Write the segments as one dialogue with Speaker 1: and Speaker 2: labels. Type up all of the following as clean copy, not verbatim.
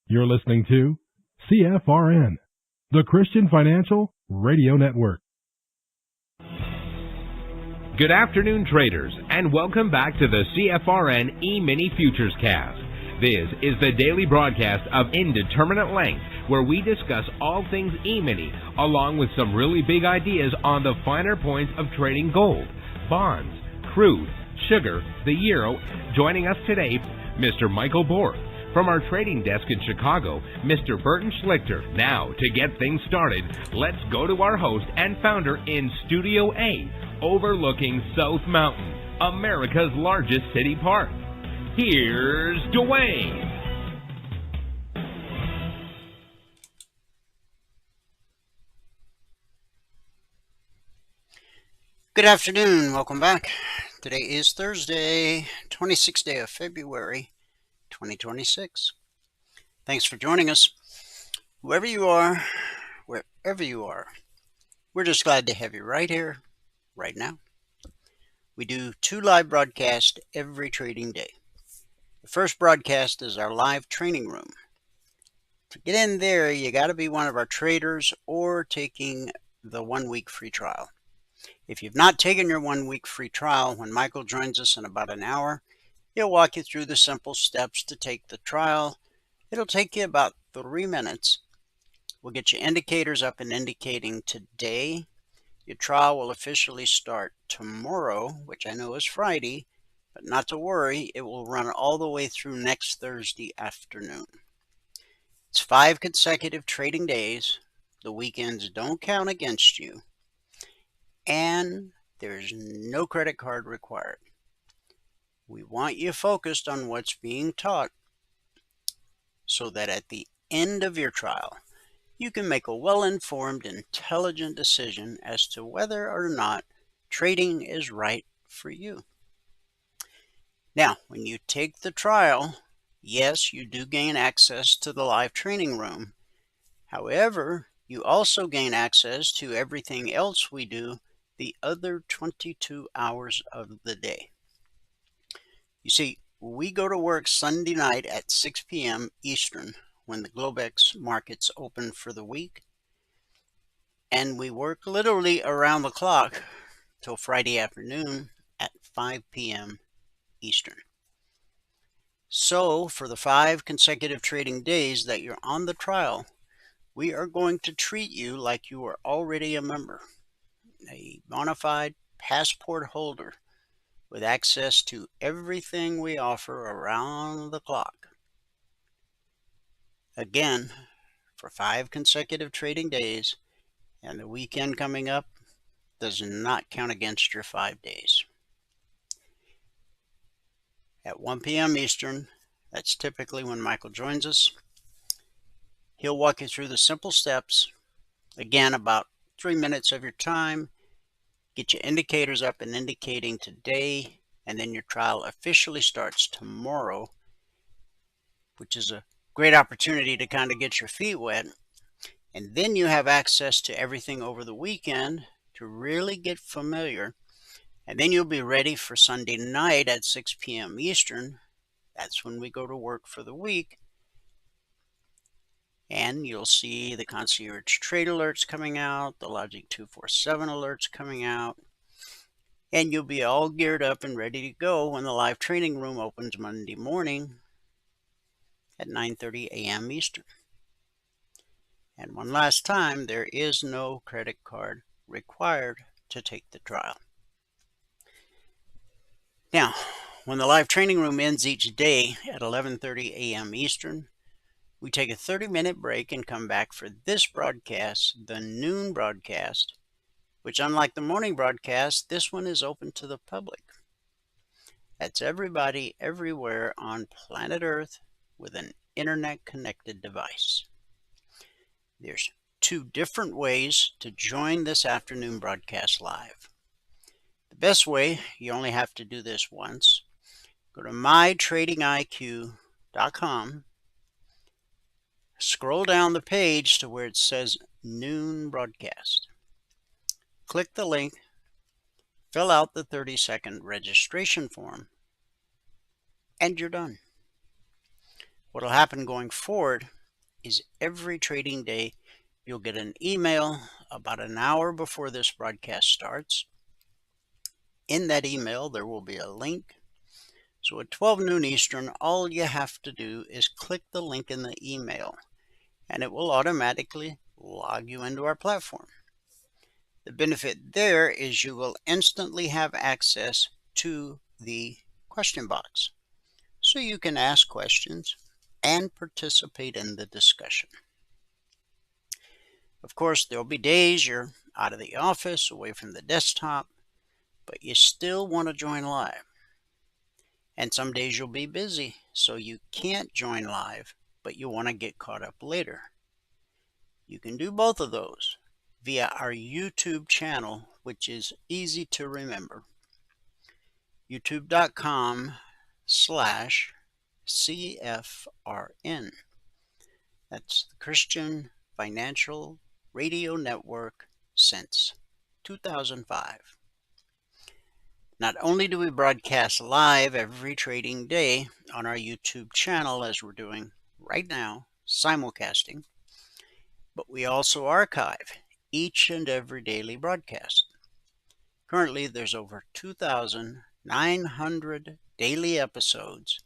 Speaker 1: You're listening to CFRN, the Christian Financial Radio Network.
Speaker 2: Good afternoon, traders, and welcome back to the CFRN E-mini Futures Cast. This is the daily broadcast of Indeterminate Length, where we discuss all things E-mini, along with some really big ideas on the finer points of trading gold, bonds, crude, sugar, the euro. Joining us today, Mr. Michael Borg. From our trading desk in Chicago, Mr. Burton Schlichter. Now, to get things started, let's go to our host and founder in Studio A, overlooking South Mountain, America's largest city park. Here's Dwayne.
Speaker 3: Good afternoon. Welcome back. Today is Thursday, 26th day of February, 2026. Thanks for joining us. Whoever you are, wherever you are, we're just glad to have you right here, right now. We do 2 live broadcasts every trading day. The first broadcast is our live training room. To get in there, you got to be one of our traders or taking the 1-week free trial. If you've not taken your 1-week free trial, when Michael joins us in about an hour, he'll walk you through the simple steps to take the trial. It'll take you about 3 minutes. We'll get your indicators up and indicating today. Your trial will officially start tomorrow, which I know is Friday, but not to worry, it will run all the way through next Thursday afternoon. It's 5 consecutive trading days. The weekends don't count against you. And there's no credit card required. We want you focused on what's being taught so that at the end of your trial, you can make a well-informed, intelligent decision as to whether or not trading is right for you. Now, when you take the trial, yes, you do gain access to the live training room. However, you also gain access to everything else we do the other 22 hours of the day. You see, we go to work Sunday night at 6 p.m. Eastern when the Globex markets open for the week. And we work literally around the clock till Friday afternoon at 5 p.m. Eastern. So for the 5 consecutive trading days that you're on the trial, we are going to treat you like you are already a member, a bona fide passport holder with access to everything we offer around the clock. Again, for 5 consecutive trading days, and the weekend coming up does not count against your 5 days. At 1 p.m. Eastern, that's typically when Michael joins us. He'll walk you through the simple steps, again, about 3 minutes of your time, get your indicators up and indicating today, and then your trial officially starts tomorrow, which is a great opportunity to kind of get your feet wet. And then you have access to everything over the weekend to really get familiar. And then you'll be ready for Sunday night at 6 p.m. Eastern. That's when we go to work for the week. And you'll see the concierge trade alerts coming out, the Logic 247 alerts coming out. And you'll be all geared up and ready to go when the live training room opens Monday morning at 9:30 a.m. Eastern. And one last time, there is no credit card required to take the trial. Now, when the live training room ends each day at 11:30 a.m. Eastern, we take a 30-minute break and come back for this broadcast, the noon broadcast, which, unlike the morning broadcast, this one is open to the public. That's everybody everywhere on planet Earth with an internet-connected device. There's two different ways to join this afternoon broadcast live. The best way, you only have to do this once. Go to mytradingiq.com, scroll down the page to where it says Noon Broadcast. Click the link, fill out the 30-second registration form, and you're done. What will happen going forward is every trading day you'll get an email about an hour before this broadcast starts. In that email there will be a link. So at 12 noon Eastern, all you have to do is click the link in the email and it will automatically log you into our platform. The benefit there is you will instantly have access to the question box, so you can ask questions and participate in the discussion. Of course, there'll be days you're out of the office, away from the desktop, but you still want to join live. And some days you'll be busy, so you can't join live, but you want to get caught up later. You can do both of those via our YouTube channel, which is easy to remember. youtube.com/CFRN. That's the Christian Financial Radio Network since 2005. Not only do we broadcast live every trading day on our YouTube channel, as we're doing right now, simulcasting, but we also archive each and every daily broadcast. Currently, there's over 2,900 daily episodes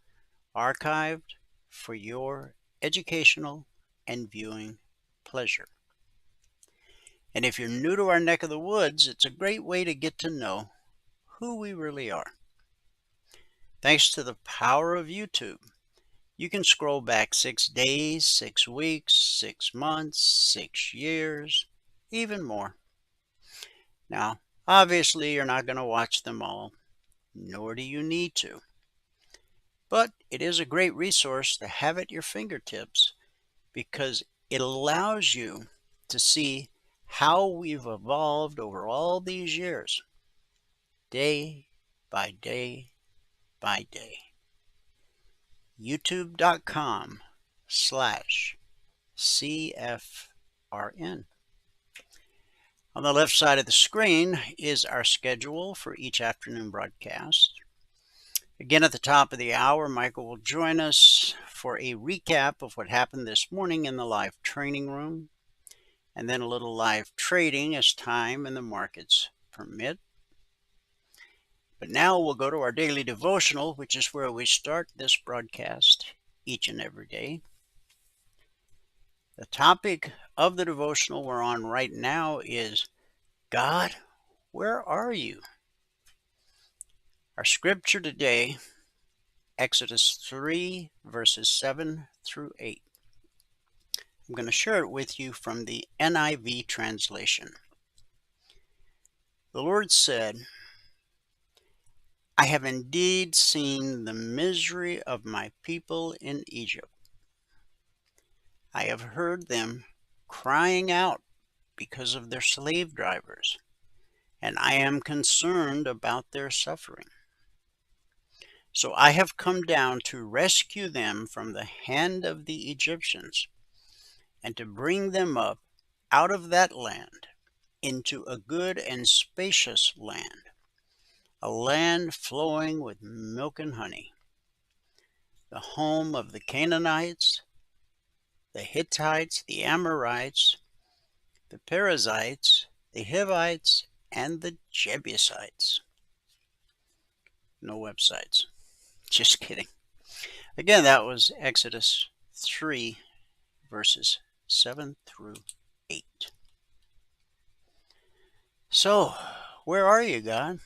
Speaker 3: archived for your educational and viewing pleasure. And if you're new to our neck of the woods, it's a great way to get to know who we really are. Thanks to the power of YouTube, you can scroll back 6 days, 6 weeks, 6 months, 6 years, even more. Now, obviously, you're not going to watch them all, nor do you need to. But it is a great resource to have at your fingertips because it allows you to see how we've evolved over all these years, day by day by day. youtube.com/CFRN. On the left side of the screen is our schedule for each afternoon broadcast. Again, at the top of the hour, Michael will join us for a recap of what happened this morning in the live training room, and then a little live trading as time and the markets permit. But now we'll go to our daily devotional, which is where we start this broadcast each and every day. The topic of the devotional we're on right now is, God, where are you? Our scripture today, Exodus 3, verses 7 through 8. I'm going to share it with you from the NIV translation. The Lord said, I have indeed seen the misery of my people in Egypt. I have heard them crying out because of their slave drivers, and I am concerned about their suffering. So I have come down to rescue them from the hand of the Egyptians and to bring them up out of that land into a good and spacious land, a land flowing with milk and honey, the home of the Canaanites, the Hittites, the Amorites, the Perizzites, the Hivites, and the Jebusites. No websites. Just kidding. Again, that was Exodus 3, verses 7 through 8. So, where are you, God?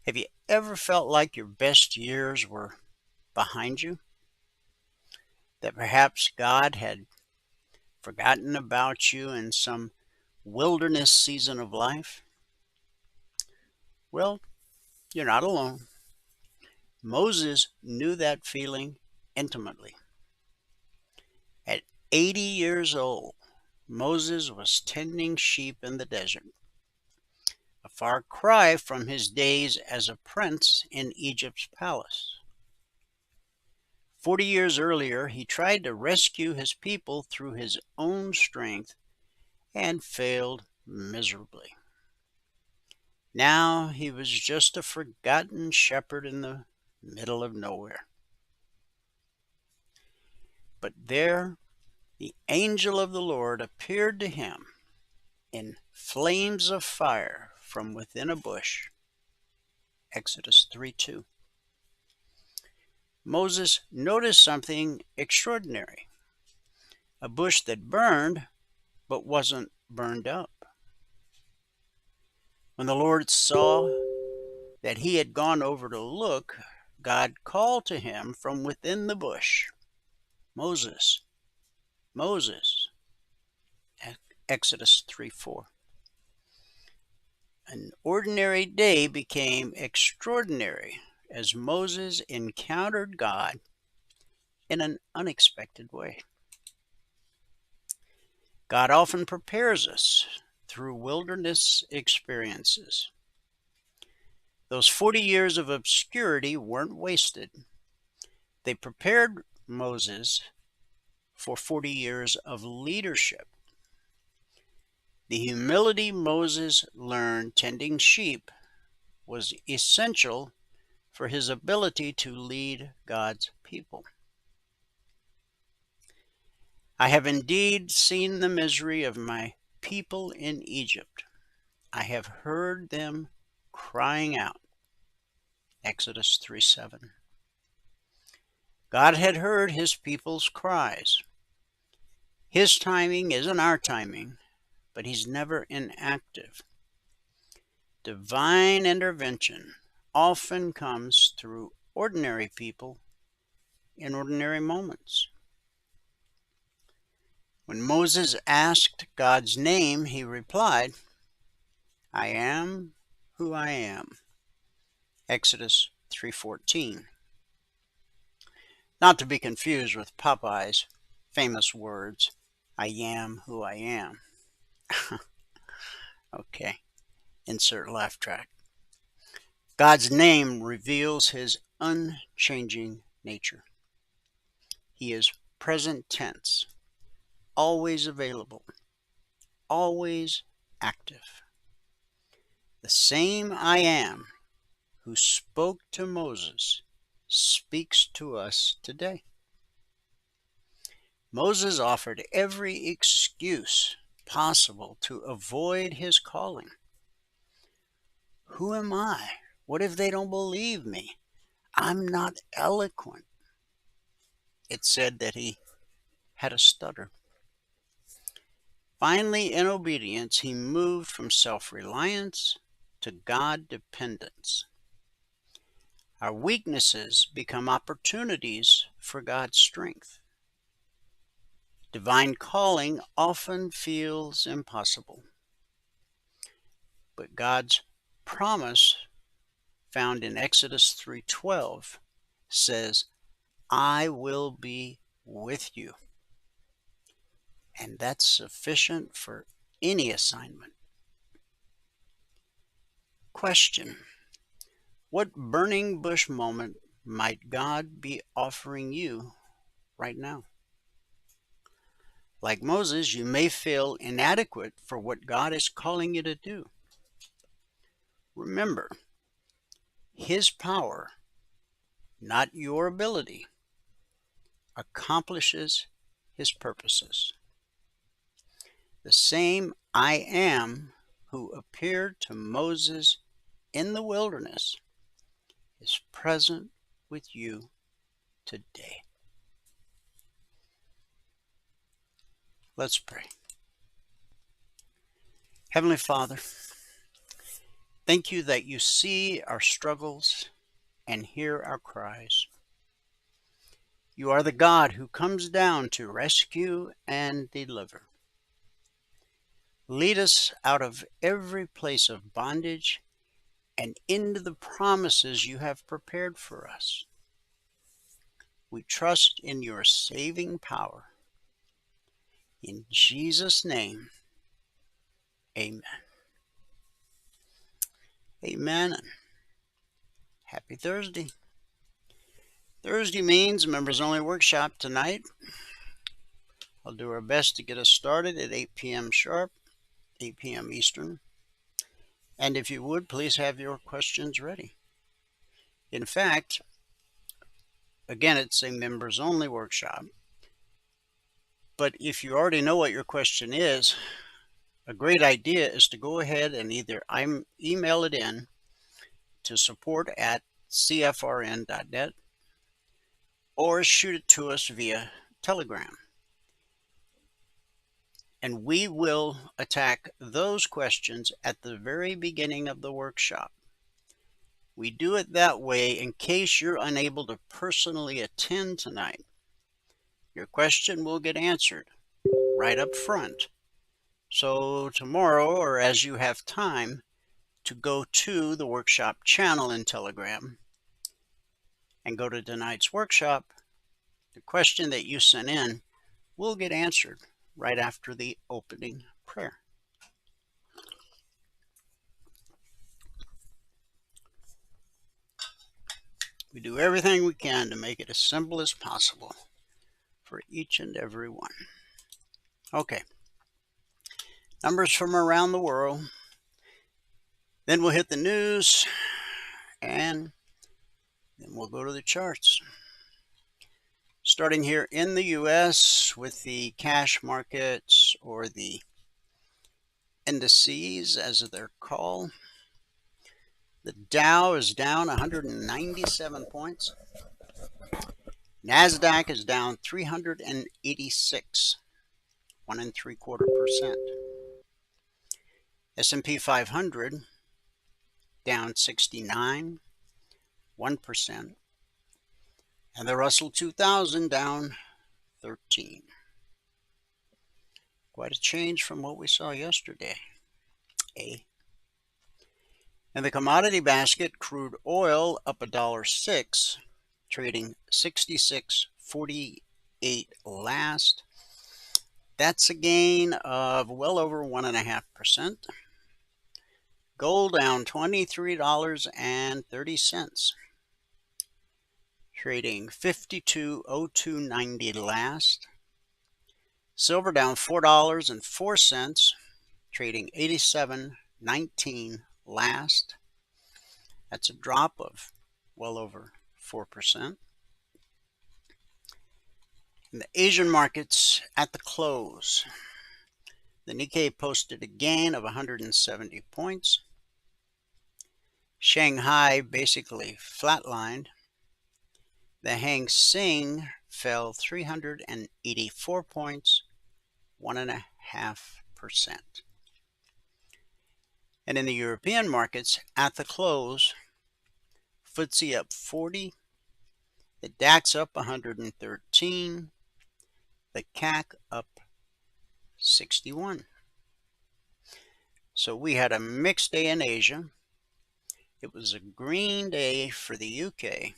Speaker 3: Have you ever felt like your best years were behind you? That perhaps God had forgotten about you in some wilderness season of life? Well, you're not alone. Moses knew that feeling intimately. At 80 years old, Moses was tending sheep in the desert, a far cry from his days as a prince in Egypt's palace. 40 years earlier, he tried to rescue his people through his own strength and failed miserably. Now he was just a forgotten shepherd in the middle of nowhere. But there, the angel of the Lord appeared to him in flames of fire from within a bush. Exodus 3:2. Moses noticed something extraordinary. A bush that burned but wasn't burned up. When the Lord saw that he had gone over to look, God called to him from within the bush, "Moses, Moses." Exodus 3:4. An ordinary day became extraordinary as Moses encountered God in an unexpected way. God often prepares us through wilderness experiences. Those 40 years of obscurity weren't wasted. They prepared Moses for 40 years of leadership. The humility Moses learned tending sheep was essential for his ability to lead God's people. I have indeed seen the misery of my people in Egypt. I have heard them crying out. Exodus 3:7. God had heard his people's cries. His timing isn't our timing, but he's never inactive. Divine intervention often comes through ordinary people in ordinary moments. When Moses asked God's name, he replied, "I am who I am." Exodus 3:14. Not to be confused with Popeye's famous words, "I am who I am." Okay, insert laugh track. God's name reveals his unchanging nature. He is present tense, always available, always active. The same I am who spoke to Moses speaks to us today. Moses offered every excuse possible to avoid his calling. Who am I? What if they don't believe me? I'm not eloquent. It said that he had a stutter. Finally, in obedience, he moved from self-reliance to God-dependence. Our weaknesses become opportunities for God's strength. Divine calling often feels impossible, but God's promise found in Exodus 3:12 says, "I will be with you." And that's sufficient for any assignment. Question: what burning bush moment might God be offering you right now? Like Moses, you may feel inadequate for what God is calling you to do. Remember, his power, not your ability, accomplishes his purposes. The same I am who appeared to Moses in the wilderness is present with you today. Let's pray. Heavenly Father, thank you that you see our struggles and hear our cries. You are the God who comes down to rescue and deliver. Lead us out of every place of bondage and into the promises you have prepared for us. We trust in your saving power. In Jesus' name, amen. Amen. Happy Thursday. Thursday means members only workshop tonight. I'll do our best to get us started at 8 p.m. sharp, 8 p.m. Eastern. And if you would, please have your questions ready. In fact, again, it's a members only workshop. But if you already know what your question is, a great idea is to go ahead and either email it in to support@cfrn.net or shoot it to us via Telegram. And we will attack those questions at the very beginning of the workshop. We do it that way in case you're unable to personally attend tonight. Your question will get answered right up front. So tomorrow, or as you have time, to go to the workshop channel in Telegram and go to tonight's workshop, the question that you sent in will get answered right after the opening prayer. We do everything we can to make it as simple as possible for each and every one. Okay. Numbers from around the world. Then we'll hit the news, and then we'll go to the charts. Starting here in the U.S. with the cash markets, or the indices as they're called. The Dow is down 197 points. NASDAQ is down 386, 1.75%. S&P 500 down 69, 1%. And the Russell 2000 down 13. Quite a change from what we saw yesterday. And the commodity basket, crude oil up $1.06, trading 66.48 last. That's a gain of well over 1.5%. Gold down $23.30, trading 52.0290 last. Silver down $4.04, trading 87.19 last. That's a drop of well over 4%. In the Asian markets at the close, the Nikkei posted a gain of 170 points. Shanghai basically flatlined. The Hang Seng fell 384 points, 1.5%. And in the European markets at the close, FTSE up 40, the DAX up 113, the CAC up 61. So we had a mixed day in Asia. It was a green day for the UK.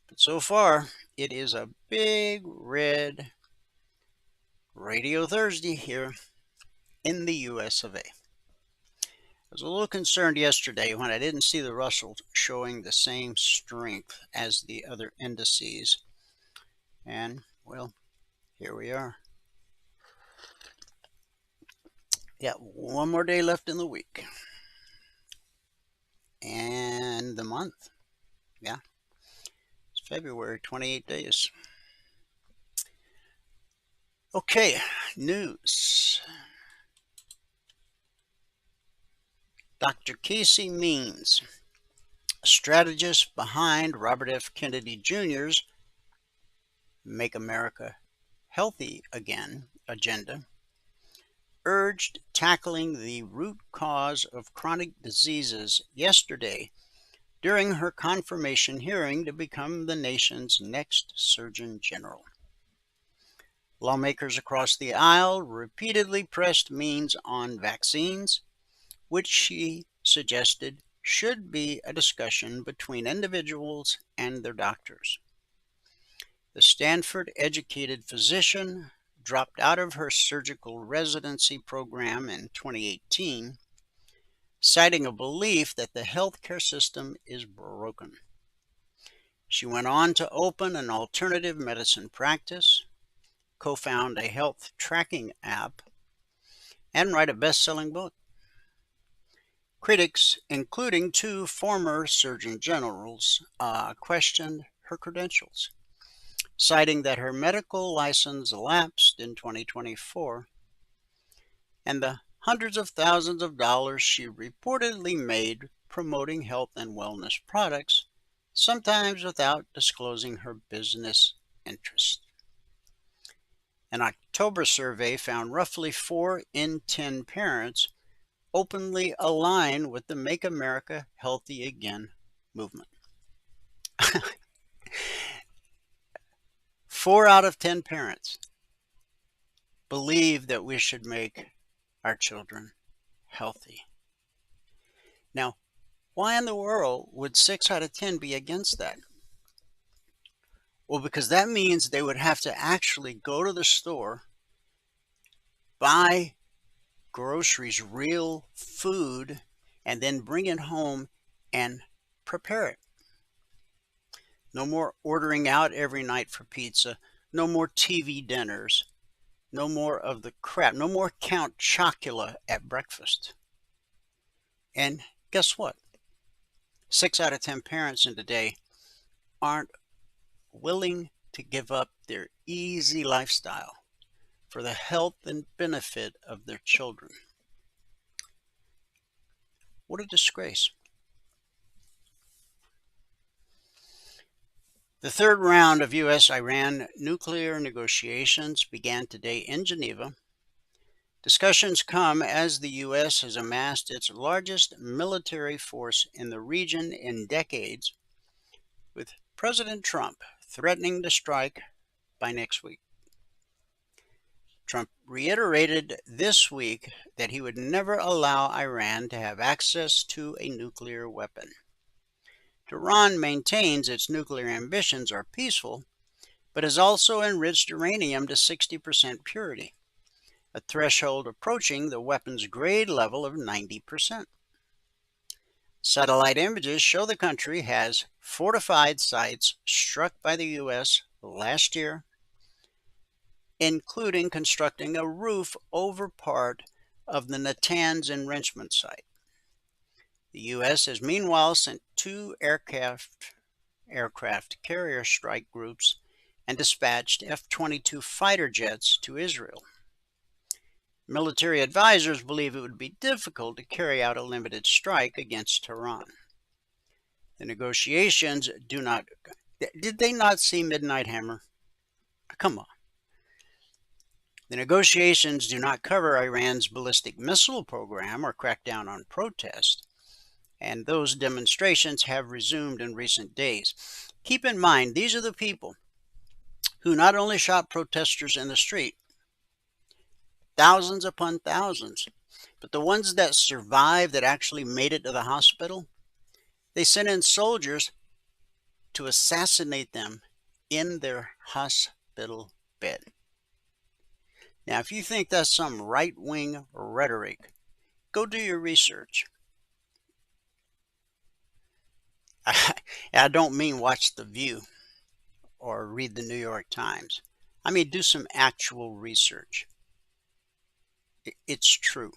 Speaker 3: But so far, it is a big red Radio Thursday here in the US of A. I was a little concerned yesterday when I didn't see the Russell showing the same strength as the other indices. And, well, here we are. Got one more day left in the week. And the month. Yeah. It's February, 28 days. Okay, news. Dr. Casey Means, a strategist behind Robert F. Kennedy Jr.'s Make America Healthy Again agenda, urged tackling the root cause of chronic diseases yesterday during her confirmation hearing to become the nation's next Surgeon General. Lawmakers across the aisle repeatedly pressed means on vaccines, which she suggested should be a discussion between individuals and their doctors. The Stanford-educated physician dropped out of her surgical residency program in 2018, citing a belief that the healthcare system is broken. She went on to open an alternative medicine practice, co-found a health tracking app, and write a best-selling book. Critics, including two former surgeon generals, questioned her credentials, citing that her medical license lapsed in 2024 and the hundreds of thousands of dollars she reportedly made promoting health and wellness products, sometimes without disclosing her business interests. An October survey found roughly 4 in 10 parents openly align with the Make America Healthy Again movement. 4 out of 10 parents believe that we should make our children healthy. Now, why in the world would 6 out of 10 be against that? Well, because that means they would have to actually go to the store, buy groceries, real food, and then bring it home and prepare it. No more ordering out every night for pizza. No more TV dinners. No more of the crap. No more Count Chocula at breakfast. And guess what? 6 out of 10 parents in today aren't willing to give up their easy lifestyle for the health and benefit of their children. What a disgrace. The third round of U.S.-Iran nuclear negotiations began today in Geneva. Discussions come as the U.S. has amassed its largest military force in the region in decades, with President Trump threatening to strike by next week. Trump reiterated this week that he would never allow Iran to have access to a nuclear weapon. Tehran maintains its nuclear ambitions are peaceful, but has also enriched uranium to 60% purity, a threshold approaching the weapon's grade level of 90%. Satellite images show the country has fortified sites struck by the U.S. last year, including constructing a roof over part of the Natanz enrichment site. The U.S. has meanwhile sent 2 aircraft carrier strike groups and dispatched F-22 fighter jets to Israel. Military advisors believe it would be difficult to carry out a limited strike against Tehran. The negotiations do not... Did they not see Midnight Hammer? Come on. The negotiations do not cover Iran's ballistic missile program or crack down on protests, and those demonstrations have resumed in recent days. Keep in mind, these are the people who not only shot protesters in the street, thousands upon thousands, but the ones that survived, that actually made it to the hospital, they sent in soldiers to assassinate them in their hospital bed. Now, if you think that's some right-wing rhetoric, go do your research. I don't mean watch The View or read the New York Times. I mean, do some actual research. It's true.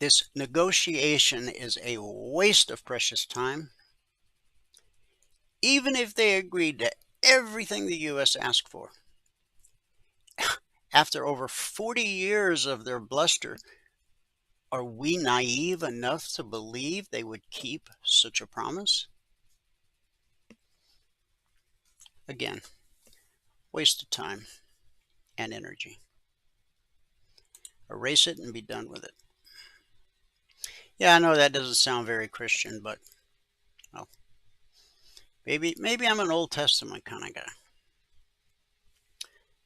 Speaker 3: This negotiation is a waste of precious time. Even if they agreed to everything the U.S. asked for. After over 40 years of their bluster, are we naive enough to believe they would keep such a promise? Again, waste of time and energy. Erase it and be done with it. Yeah, I know that doesn't sound very Christian, but well, Maybe I'm an Old Testament kind of guy.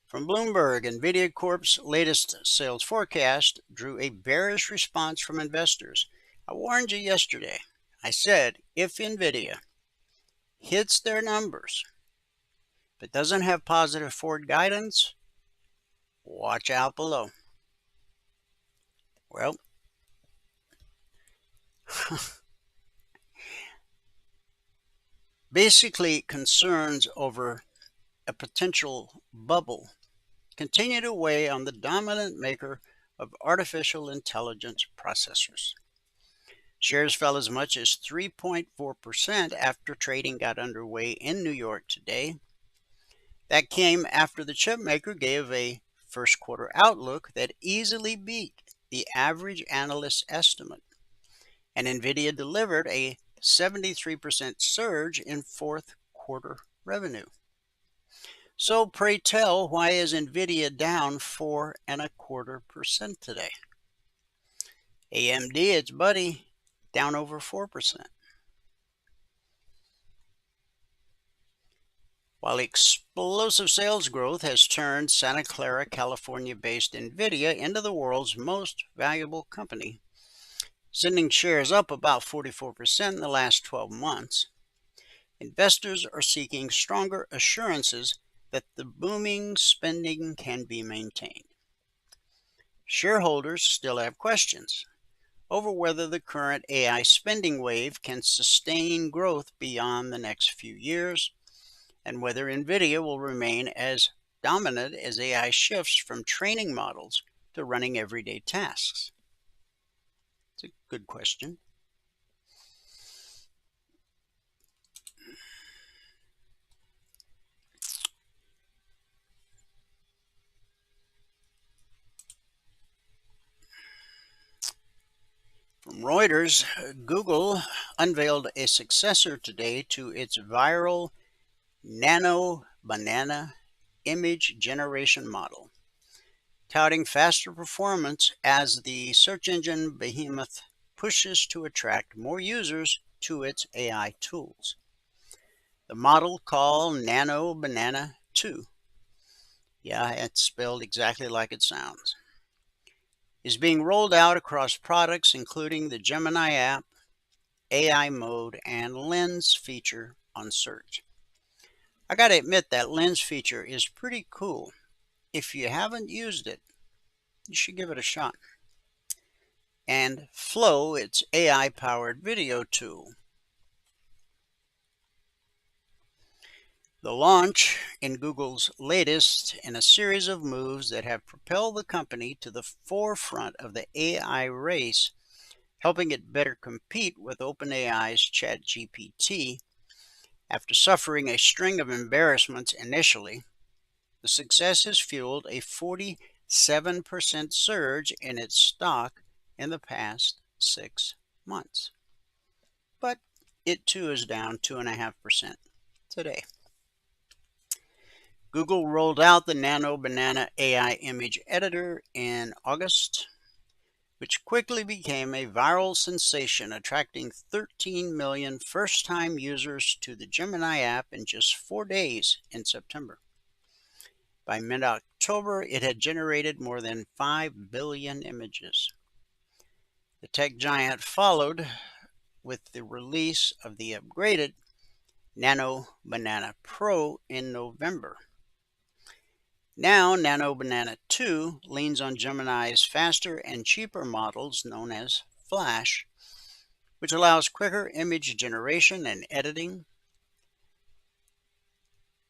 Speaker 3: From Bloomberg, NVIDIA Corp's latest sales forecast drew a bearish response from investors. I warned you yesterday. I said if NVIDIA hits their numbers but doesn't have positive forward guidance, watch out below. Well, basically concerns over a potential bubble continue to weigh on the dominant maker of artificial intelligence processors. Shares fell as much as 3.4% after trading got underway in New York today. That came after the chipmaker gave a first quarter outlook that easily beat the average analyst estimate, and NVIDIA delivered a 73% surge in fourth quarter revenue. So pray tell, why is NVIDIA down 4.25% today? AMD, its buddy, down over 4%. While explosive sales growth has turned Santa Clara, California-based NVIDIA into the world's most valuable company, sending shares up about 44% in the last 12 months, investors are seeking stronger assurances that the booming spending can be maintained. Shareholders still have questions over whether the current AI spending wave can sustain growth beyond the next few years, and whether NVIDIA will remain as dominant as AI shifts from training models to running everyday tasks. It's a good question. From Reuters, Google unveiled a successor today to its viral Nano Banana image generation model, touting faster performance as the search engine behemoth pushes to attract more users to its AI tools. The model, called Nano Banana 2, yeah, it's spelled exactly like it sounds, is being rolled out across products including the Gemini app, AI mode, and lens feature on search. I gotta admit, that lens feature is pretty cool. If you haven't used it, you should give it a shot. And Flow, its AI-powered video tool. The launch in Google's latest in a series of moves that have propelled the company to the forefront of the AI race, helping it better compete with OpenAI's ChatGPT. After suffering a string of embarrassments initially, the success has fueled a 47% surge in its stock in the past 6 months. But it too is down 2.5% today. Google rolled out the Nano Banana AI image editor in August, which quickly became a viral sensation, attracting 13 million first-time users to the Gemini app in just 4 days in September. By mid-October, it had generated more than 5 billion images. The tech giant followed with the release of the upgraded Nano Banana Pro in November. Now, Nano Banana 2 leans on Gemini's faster and cheaper models known as Flash, which allows quicker image generation and editing.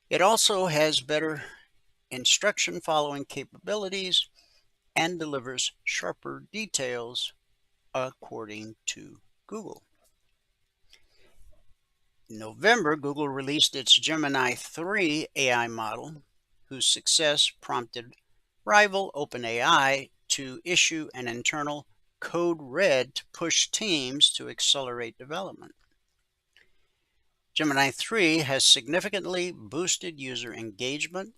Speaker 3: It also has better instruction following capabilities and delivers sharper details, according to Google. In November, Google released its Gemini 3 AI model, whose success prompted rival OpenAI to issue an internal code red to push teams to accelerate development. Gemini 3 has significantly boosted user engagement,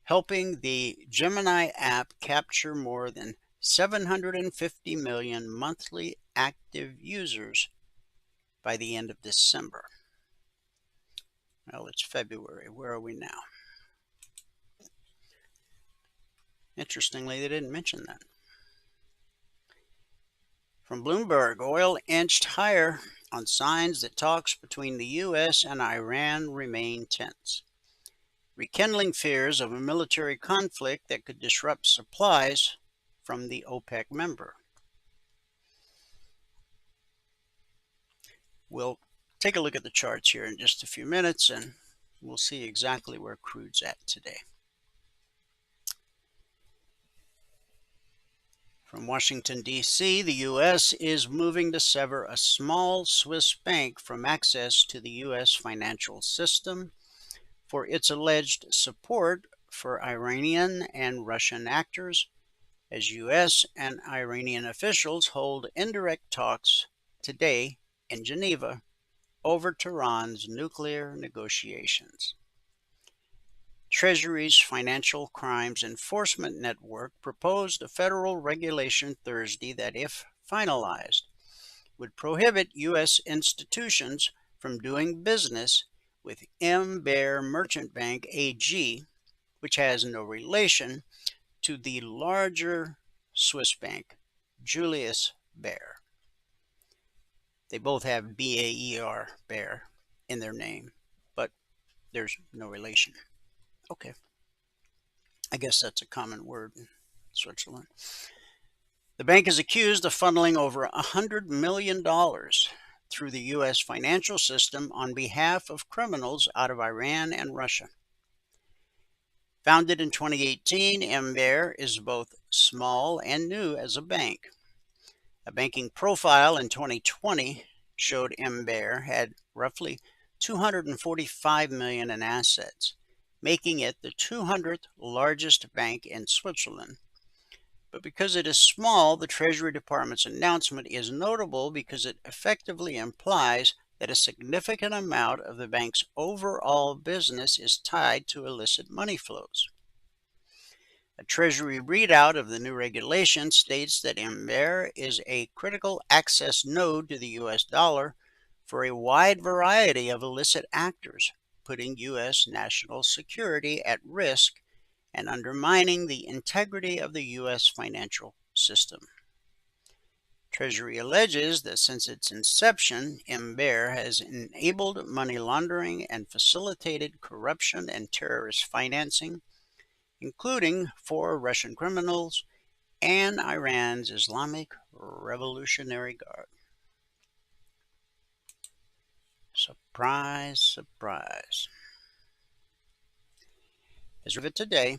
Speaker 3: helping the Gemini app capture more than 750 million monthly active users by the end of December. Well, it's February. Where are we now? Interestingly, they didn't mention that. From Bloomberg, oil inched higher on signs that talks between the U.S. and Iran remain tense, rekindling fears of a military conflict that could disrupt supplies from the OPEC member. We'll take a look at the charts here in just a few minutes, and we'll see exactly where crude's at today. From Washington, D.C., the U.S. is moving to sever a small Swiss bank from access to the U.S. financial system for its alleged support for Iranian and Russian actors, as U.S. and Iranian officials hold indirect talks today in Geneva over Tehran's nuclear negotiations. Treasury's Financial Crimes Enforcement Network proposed a federal regulation Thursday that, if finalized, would prohibit U.S. institutions from doing business with M. Merchant Bank AG, which has no relation to the larger Swiss bank, Julius Baer. They both have B-A-E-R, Baer, in their name, but there's no relation. Okay. I guess that's a common word in Switzerland. The bank is accused of funneling over $100 million through the U.S. financial system on behalf of criminals out of Iran and Russia. Founded in 2018, Baer is both small and new as a bank. A banking profile in 2020 showed Baer had roughly $245 million in assets, making it the 200th largest bank in Switzerland. But because it is small, the Treasury Department's announcement is notable because it effectively implies that a significant amount of the bank's overall business is tied to illicit money flows. A Treasury readout of the new regulation states that Baer is a critical access node to the U.S. dollar for a wide variety of illicit actors, putting U.S. national security at risk and undermining the integrity of the U.S. financial system. Treasury alleges that since its inception, Baer has enabled money laundering and facilitated corruption and terrorist financing, including for Russian criminals and Iran's Islamic Revolutionary Guard. Surprise, surprise. As of today,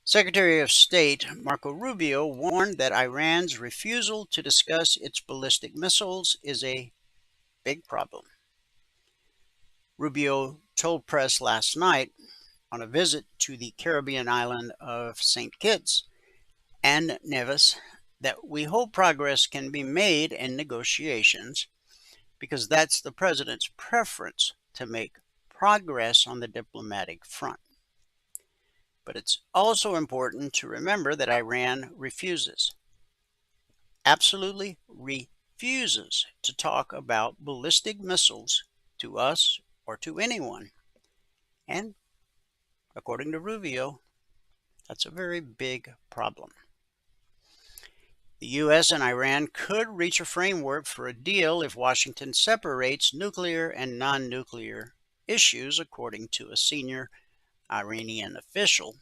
Speaker 3: Secretary of State Marco Rubio warned that Iran's refusal to discuss its ballistic missiles is a big problem. Rubio told press last night on a visit to the Caribbean island of St. Kitts and Nevis that we hope progress can be made in negotiations because that's the president's preference, to make progress on the diplomatic front. But it's also important to remember that Iran absolutely refuses to talk about ballistic missiles to us or to anyone. And according to Rubio, that's a very big problem. The U.S. and Iran could reach a framework for a deal if Washington separates nuclear and non-nuclear issues, according to a senior Iranian official,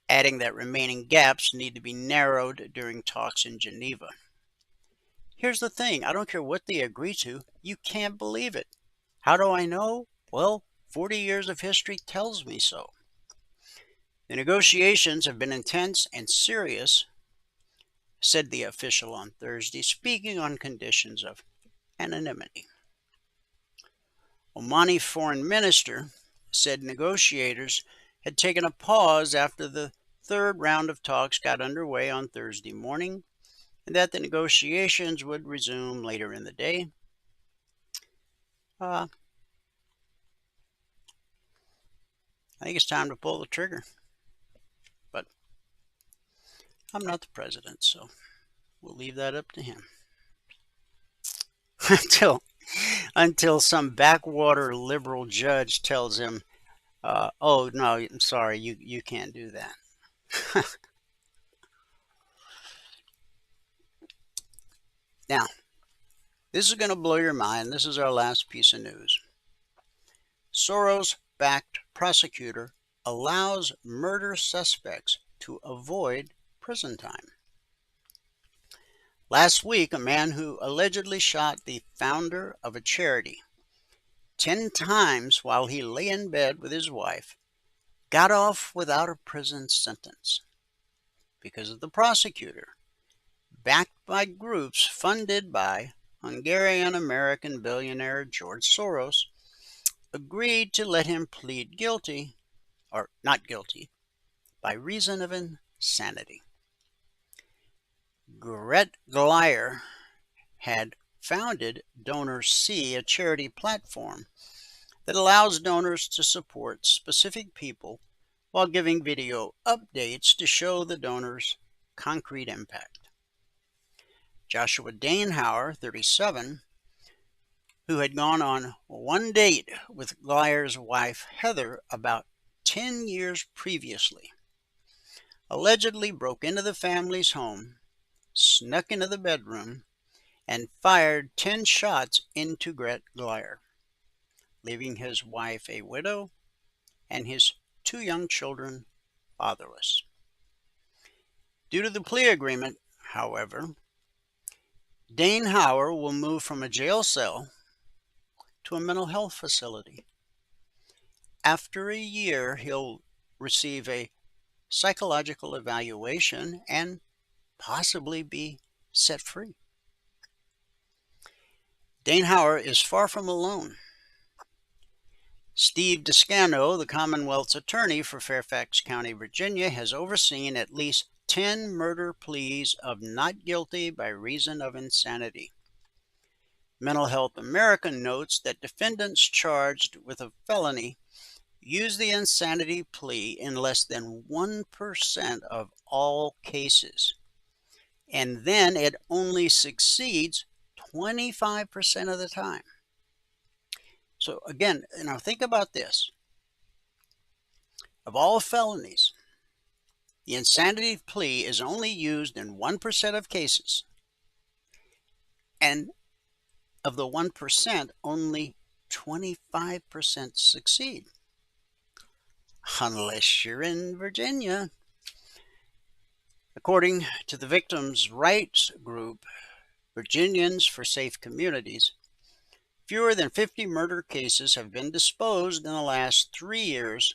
Speaker 3: adding that remaining gaps need to be narrowed during talks in Geneva. Here's the thing, I don't care what they agree to, you can't believe it. How do I know? Well, 40 years of history tells me so. The negotiations have been intense and serious, said the official on Thursday, speaking on conditions of anonymity. Omani foreign minister said negotiators had taken a pause after the third round of talks got underway on Thursday morning, and that the negotiations would resume later in the day. I think it's time to pull the trigger. But I'm not the president, so we'll leave that up to him. until some backwater liberal judge tells him, oh, no, I'm sorry, you can't do that. Now, this is going to blow your mind. This is our last piece of news. Soros-backed prosecutor allows murder suspects to avoid prison time. Last week, a man who allegedly shot the founder of a charity 10 times while he lay in bed with his wife got off without a prison sentence because of the prosecutor, backed by groups funded by Hungarian-American billionaire George Soros, agreed to let him plead guilty, or not guilty, by reason of insanity. Gret Glyer had founded DonorC, a charity platform that allows donors to support specific people while giving video updates to show the donor's concrete impact. Joshua Danehauer, 37, who had gone on one date with Glyer's wife Heather about 10 years previously, allegedly broke into the family's home, snuck into the bedroom, and fired 10 shots into Gret Glyer, leaving his wife a widow and his 2 young children fatherless. Due to the plea agreement, however, Danehauer will move from a jail cell to a mental health facility. After a year, he'll receive a psychological evaluation and possibly be set free. Danehauer is far from alone. Steve Descano, the Commonwealth's attorney for Fairfax County, Virginia, has overseen at least 10 murder pleas of not guilty by reason of insanity. Mental Health America notes that defendants charged with a felony use the insanity plea in less than 1% of all cases, and then it only succeeds 25% of the time. So again, think about this. Of all felonies, the insanity plea is only used in 1% of cases, and of the 1%, only 25% succeed. Unless you're in Virginia. According to the victims' rights group, Virginians for Safe Communities, fewer than 50 murder cases have been disposed in the last 3 years,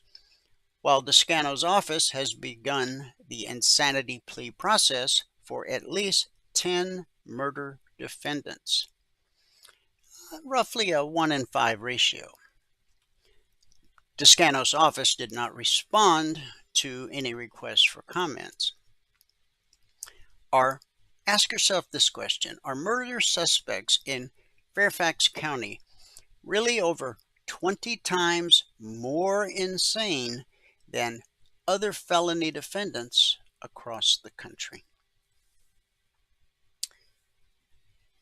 Speaker 3: while Descano's office has begun the insanity plea process for at least 10 murder defendants. Roughly a 1 in 5 ratio. Descano's office did not respond to any requests for comments. Ask yourself this question: are murder suspects in Fairfax County really over 20 times more insane than other felony defendants across the country?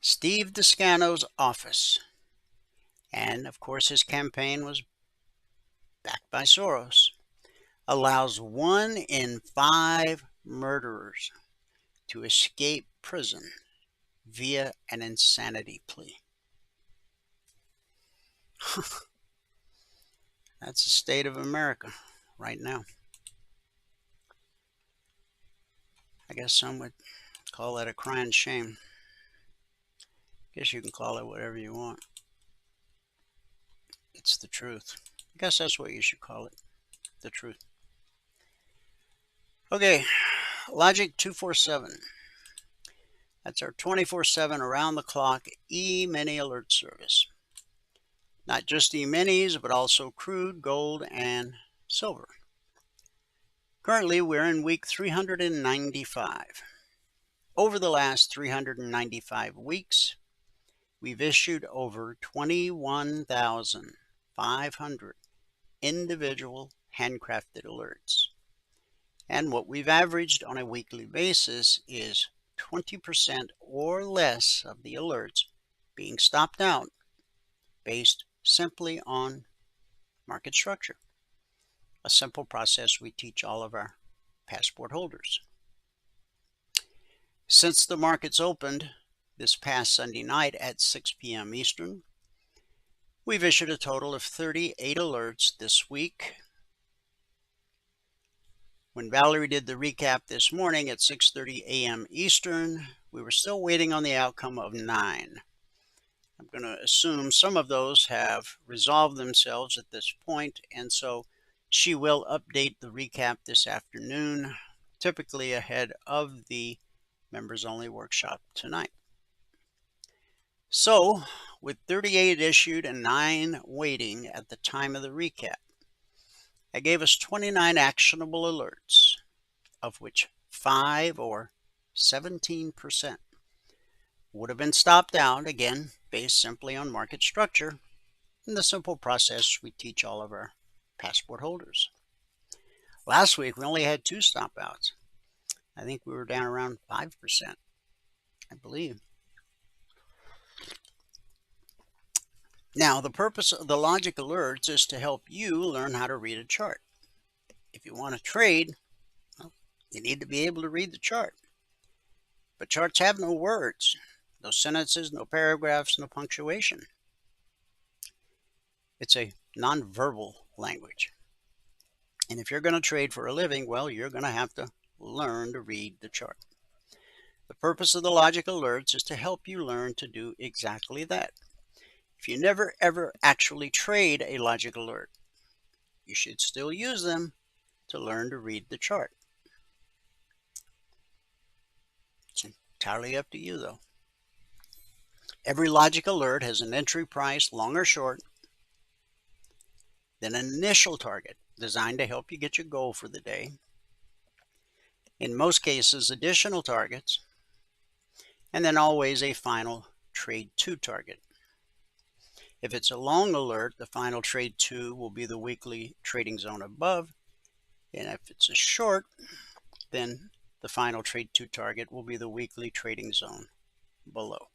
Speaker 3: Steve Descano's office, and of course his campaign was backed by Soros, allows 1 in 5 murderers to escape prison via an insanity plea. That's the state of America right now. I guess some would call that a crying shame. I guess you can call it whatever you want. It's the truth. I guess that's what you should call it, the truth. Okay, Logic 247. That's our 24/7 around-the-clock E-mini alert service. Not just E-minis, but also crude, gold, and silver. Currently, we're in week 395. Over the last 395 weeks, we've issued over 21,500 individual handcrafted alerts. And what we've averaged on a weekly basis is 20% or less of the alerts being stopped out based simply on market structure. A simple process we teach all of our passport holders. Since the markets opened this past Sunday night at 6 p.m. Eastern, we've issued a total of 38 alerts this week. When Valerie did the recap this morning at 6:30 a.m. Eastern, we were still waiting on the outcome of 9. I'm going to assume some of those have resolved themselves at this point, and so she will update the recap this afternoon, typically ahead of the members-only workshop tonight. So, with 38 issued and 9 waiting at the time of the recap, I gave us 29 actionable alerts, of which 5 or 17% would have been stopped out, again, based simply on market structure and the simple process we teach all of our passport holders. Last week, we only had 2 stop outs. I think we were down around 5%, I believe. Now, the purpose of the logic alerts is to help you learn how to read a chart. If you want to trade, well, you need to be able to read the chart. But charts have no words, no sentences, no paragraphs, no punctuation. It's a nonverbal language. And if you're going to trade for a living, well, you're going to have to learn to read the chart. The purpose of the logic alerts is to help you learn to do exactly that. If you never ever actually trade a logic alert, you should still use them to learn to read the chart. It's entirely up to you, though. Every logic alert has an entry price, long or short, then an initial target designed to help you get your goal for the day. In most cases, additional targets, and then always a final trade to target. If it's a long alert, the final trade to will be the weekly trading zone above, and if it's a short, then the final trade to target will be the weekly trading zone below.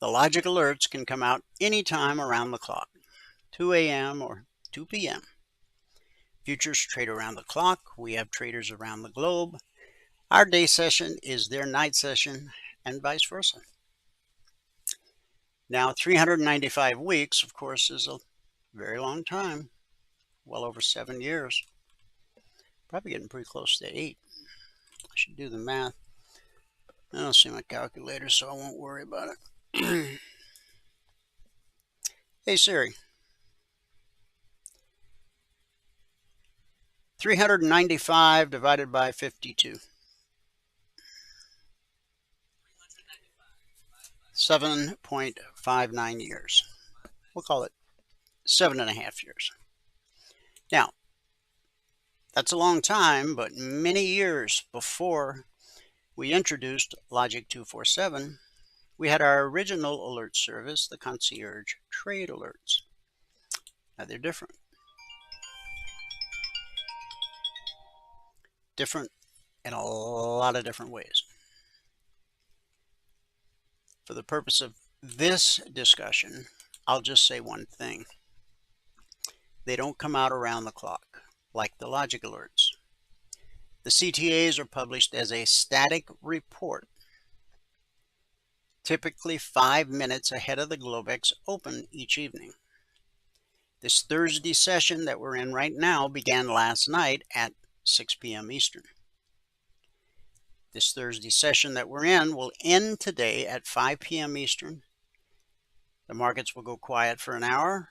Speaker 3: The logic alerts can come out anytime around the clock, 2 a.m. or 2 p.m. Futures trade around the clock. We have traders around the globe. Our day session is their night session, and vice versa. Now, 395 weeks, of course, is a very long time, well over 7 years. Probably getting pretty close to 8. I should do the math. I don't see my calculator, so I won't worry about it. Hey Siri, 395 divided by 52. 7.59 years. We'll call it 7.5 years. Now, that's a long time, but many years before we introduced Logic 247, we had our original alert service, the concierge trade alerts. Now they're different. Different in a lot of different ways. For the purpose of this discussion, I'll just say one thing. They don't come out around the clock like the logic alerts. The CTAs are published as a static report, typically 5 minutes ahead of the Globex open each evening. This Thursday session that we're in right now began last night at 6 p.m. Eastern. This Thursday session that we're in will end today at 5 p.m. Eastern. The markets will go quiet for an hour,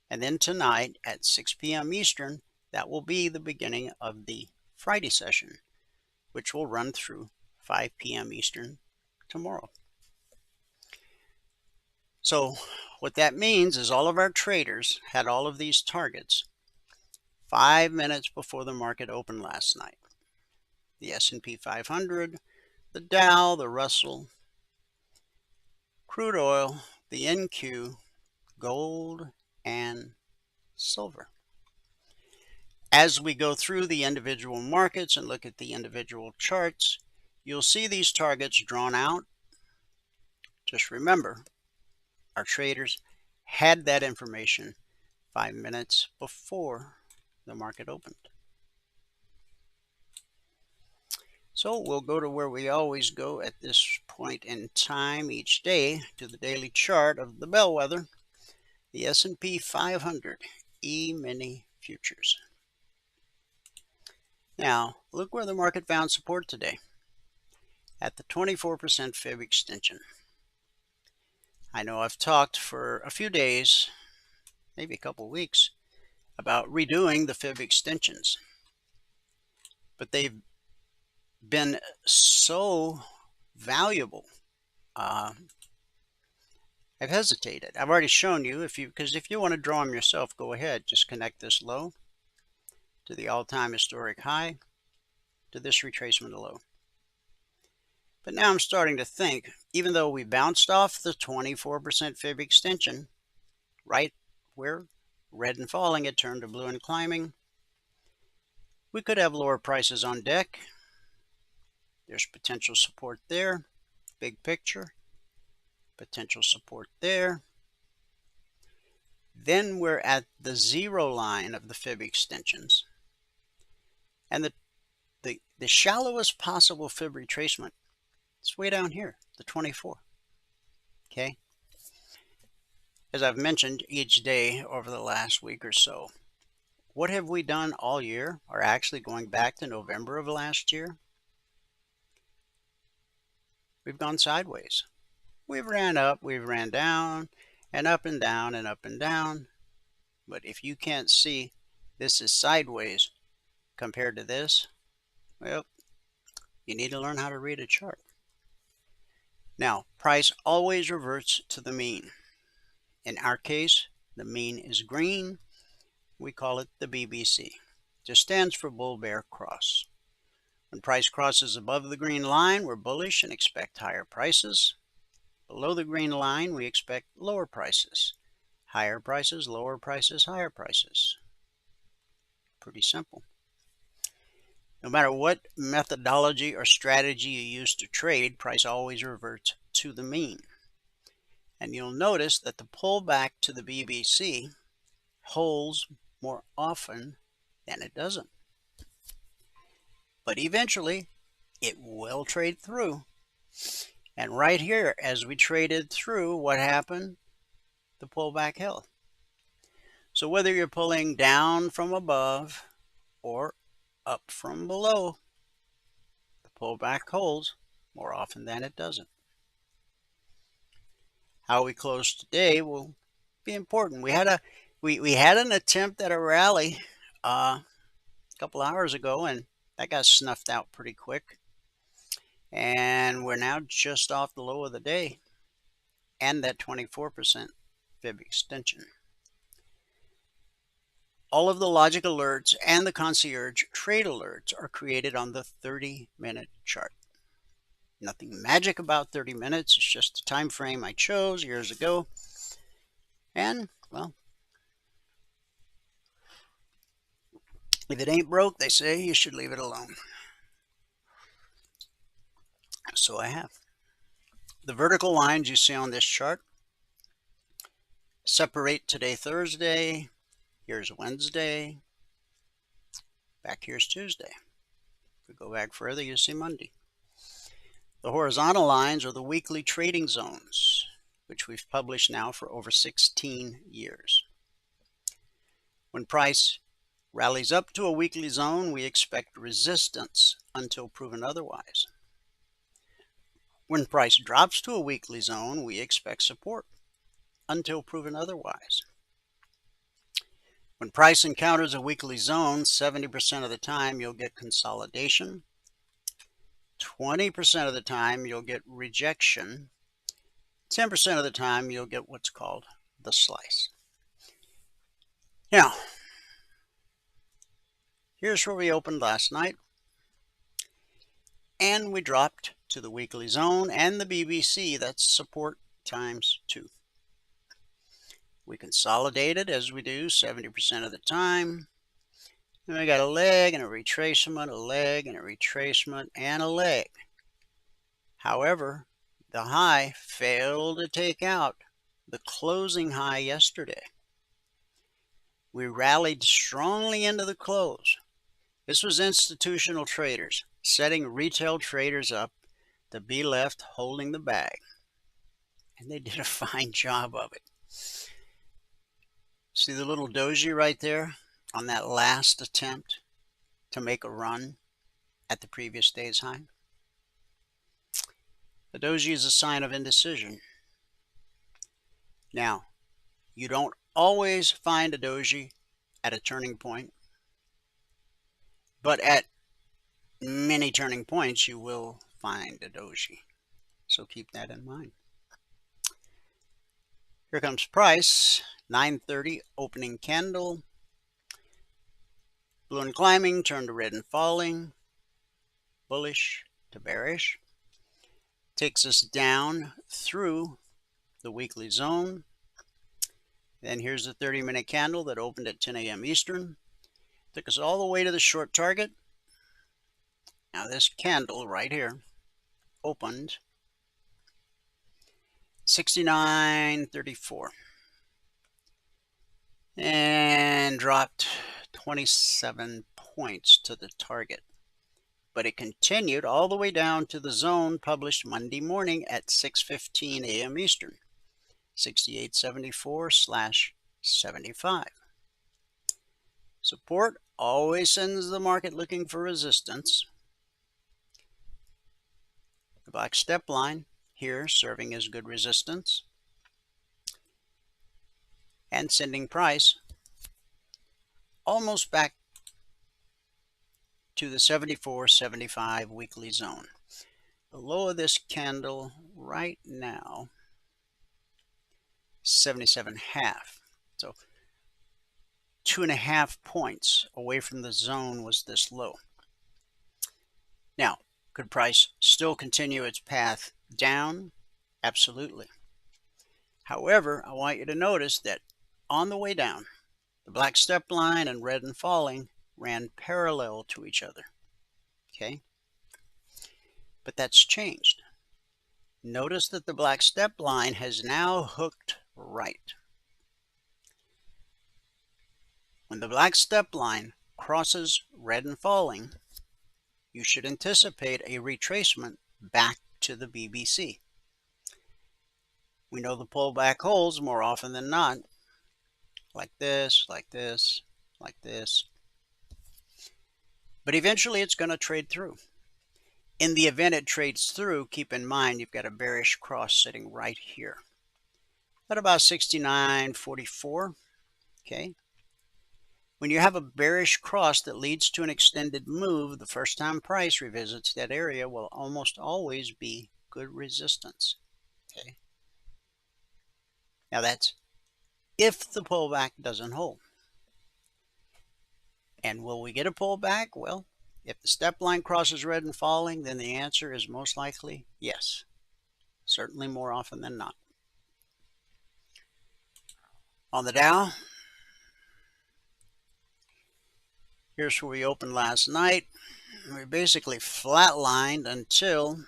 Speaker 3: and then tonight at 6 p.m. Eastern, that will be the beginning of the Friday session, which will run through 5 p.m. Eastern tomorrow. So what that means is all of our traders had all of these targets 5 minutes before the market opened last night. The S&P 500, the Dow, the Russell, crude oil, the NQ, gold, and silver. As we go through the individual markets and look at the individual charts, you'll see these targets drawn out. Just remember, our traders had that information 5 minutes before the market opened. So we'll go to where we always go at this point in time each day, to the daily chart of the bellwether, the S&P 500 E-mini futures. Now, look where the market found support today, at the 24% fib extension. I know I've talked for a few days, maybe a couple weeks, about redoing the fib extensions, but they've been so valuable. I've hesitated. I've already shown you, because if you want to draw them yourself, go ahead. Just connect this low to the all-time historic high, to this retracement low. But now I'm starting to think, even though we bounced off the 24% fib extension, right where red and falling it turned to blue and climbing, we could have lower prices on deck. There's potential support there, big picture, potential support there. Then we're at the zero line of the fib extensions, and the shallowest possible fib retracement is way down here, the 24. Okay, as I've mentioned each day over the last week or so, what have we done all year, or actually going back to November of last year? We've gone sideways. We've ran up, we've ran down, and up and down and up and down. But if you can't see this is sideways compared to this, well, you need to learn how to read a chart. Now, price always reverts to the mean. In our case, the mean is green. We call it the BBC. Just stands for bull bear cross. When price crosses above the green line, we're bullish and expect higher prices. Below the green line, we expect lower prices. Higher prices, lower prices, higher prices. Pretty simple. No matter what methodology or strategy you use to trade, price always reverts to the mean. And you'll notice that the pullback to the BBC holds more often than it doesn't. But eventually, it will trade through. And right here, as we traded through, what happened? The pullback held. So whether you're pulling down from above or up from below, the pullback holds more often than it doesn't. How we close today will be important. We had an attempt at a rally a couple hours ago, and that got snuffed out pretty quick. And we're now just off the low of the day and that 24% fib extension. All of the logic alerts and the concierge trade alerts are created on the 30-minute chart. Nothing magic about 30 minutes. It's just the time frame I chose years ago. And, well, if it ain't broke, they say, you should leave it alone. So I have. The vertical lines you see on this chart separate today, Thursday. Here's Wednesday. Back here's Tuesday. If we go back further, you see Monday. The horizontal lines are the weekly trading zones, which we've published now for over 16 years. When price rallies up to a weekly zone, we expect resistance until proven otherwise. When price drops to a weekly zone, we expect support until proven otherwise. When price encounters a weekly zone, 70% of the time you'll get consolidation. 20% of the time you'll get rejection. 10% of the time you'll get what's called the slice. Now, here's where we opened last night. And we dropped to the weekly zone and the BBC. That's support times 2. We consolidated, as we do 70% of the time. And we got a leg and a retracement, a leg and a retracement, and a leg. However, the high failed to take out the closing high yesterday. We rallied strongly into the close. This was institutional traders setting retail traders up to be left holding the bag. And they did a fine job of it. See the little doji right there on that last attempt to make a run at the previous day's high? The doji is a sign of indecision. Now, you don't always find a doji at a turning point, but at many turning points you will find a doji. So keep that in mind. Here comes price, 9:30 opening candle. Blue and climbing, turned to red and falling. Bullish to bearish. Takes us down through the weekly zone. Then here's the 30-minute candle that opened at 10 a.m. Eastern. Took us all the way to the short target. Now this candle right here opened 69.34 and dropped 27 points to the target. But it continued all the way down to the zone published Monday morning at 6:15 a.m. Eastern, 68.74/75. Support always sends the market looking for resistance. The black step line here serving as good resistance and sending price almost back to the 74.75 weekly zone. The low of this candle right now, 77.5. So 2.5 points away from the zone was this low. Now, could price still continue its path down? Absolutely. However, I want you to notice that on the way down, the black step line and red and falling ran parallel to each other. Okay? But that's changed. Notice that the black step line has now hooked right. When the black step line crosses red and falling, you should anticipate a retracement back to the BBC. We know the pullback holds more often than not, like this, like this, like this. But eventually it's going to trade through. In the event it trades through, keep in mind you've got a bearish cross sitting right here at about 69.44. Okay. When you have a bearish cross that leads to an extended move, the first time price revisits that area will almost always be good resistance. Okay. Now that's if the pullback doesn't hold. And will we get a pullback? Well, if the step line crosses red and falling, then the answer is most likely yes. Certainly more often than not. On the Dow, here's where we opened last night. We basically flatlined until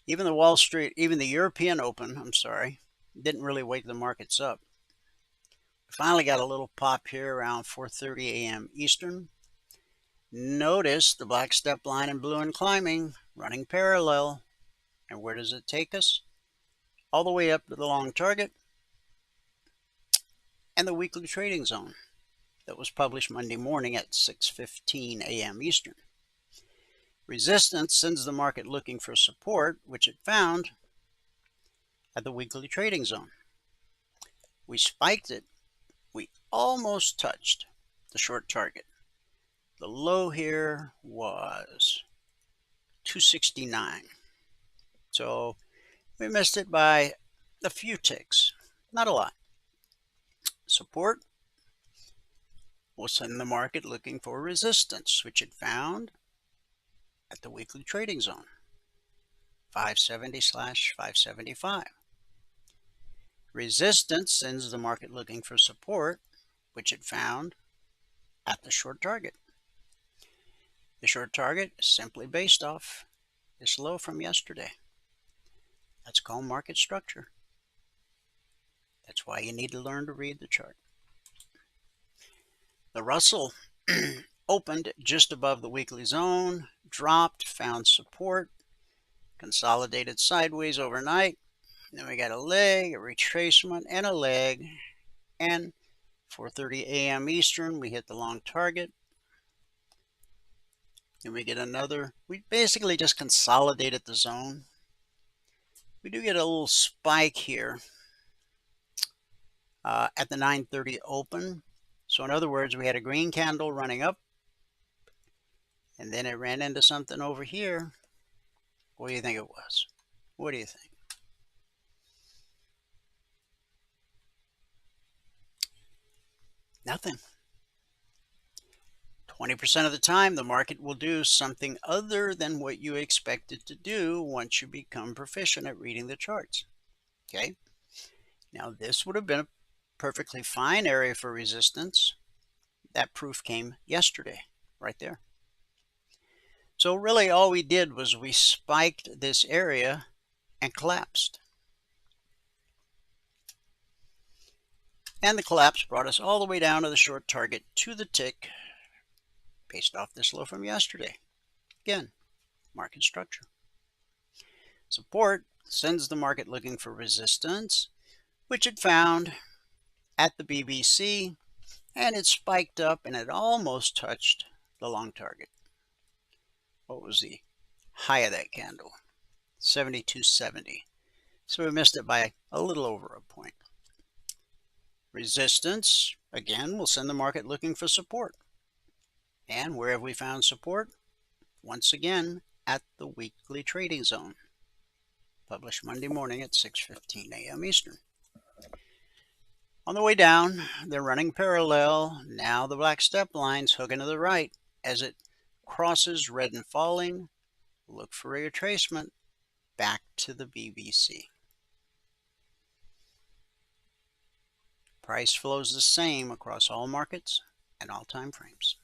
Speaker 3: even the European Open, didn't really wake the markets up. We finally got a little pop here around 4:30 a.m. Eastern. Notice the black step line in blue and climbing running parallel. And where does it take us? All the way up to the long target and the weekly trading zone that was published Monday morning at 6:15 a.m. Eastern. Resistance sends the market looking for support, which it found at the weekly trading zone. We spiked it. We almost touched the short target. The low here was 269. So we missed it by a few ticks, not a lot. Support will send the market looking for resistance, which it found at the weekly trading zone, 570/575. Resistance sends the market looking for support, which it found at the short target. The short target is simply based off this low from yesterday. That's called market structure. That's why you need to learn to read the chart. The Russell opened just above the weekly zone, dropped, found support, consolidated sideways overnight. Then we got a leg, a retracement, and a leg. And 4:30 a.m. Eastern, we hit the long target. Then we get another. We basically just consolidated the zone. We do get a little spike here at the 9:30 open. So in other words, we had a green candle running up, and then it ran into something over here. What do you think it was? What do you think? Nothing. 20% of the time, the market will do something other than what you expect it to do once you become proficient at reading the charts. Okay? Now, this would have been a perfectly fine area for resistance. That proof came yesterday, right there. So really all we did was we spiked this area and collapsed. And the collapse brought us all the way down to the short target to the tick based off this low from yesterday. Again, market structure. Support sends the market looking for resistance, which it found at the BBC, and it spiked up and it almost touched the long target. What was the high of that candle? 72.70. So we missed it by a little over a point. Resistance, again, will send the market looking for support. And where have we found support? Once again, at the weekly trading zone. Published Monday morning at 6:15 a.m. Eastern. On the way down, they're running parallel. Now the black step line's hooking to the right. As it crosses red and falling, look for a retracement back to the BBC. Price flows the same across all markets and all time frames.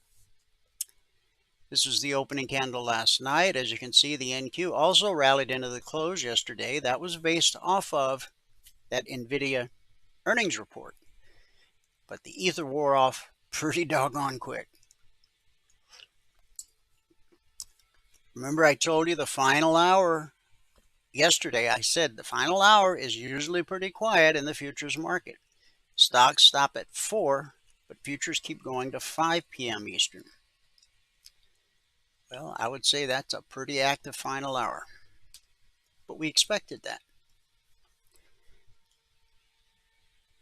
Speaker 3: This was the opening candle last night. As you can see, the NQ also rallied into the close yesterday. That was based off of that NVIDIA earnings report. But the ether wore off pretty doggone quick. Remember I told you the final hour yesterday. I said the final hour is usually pretty quiet in the futures market. Stocks stop at 4, but futures keep going to 5 p.m. Eastern. Well, I would say that's a pretty active final hour. But we expected that.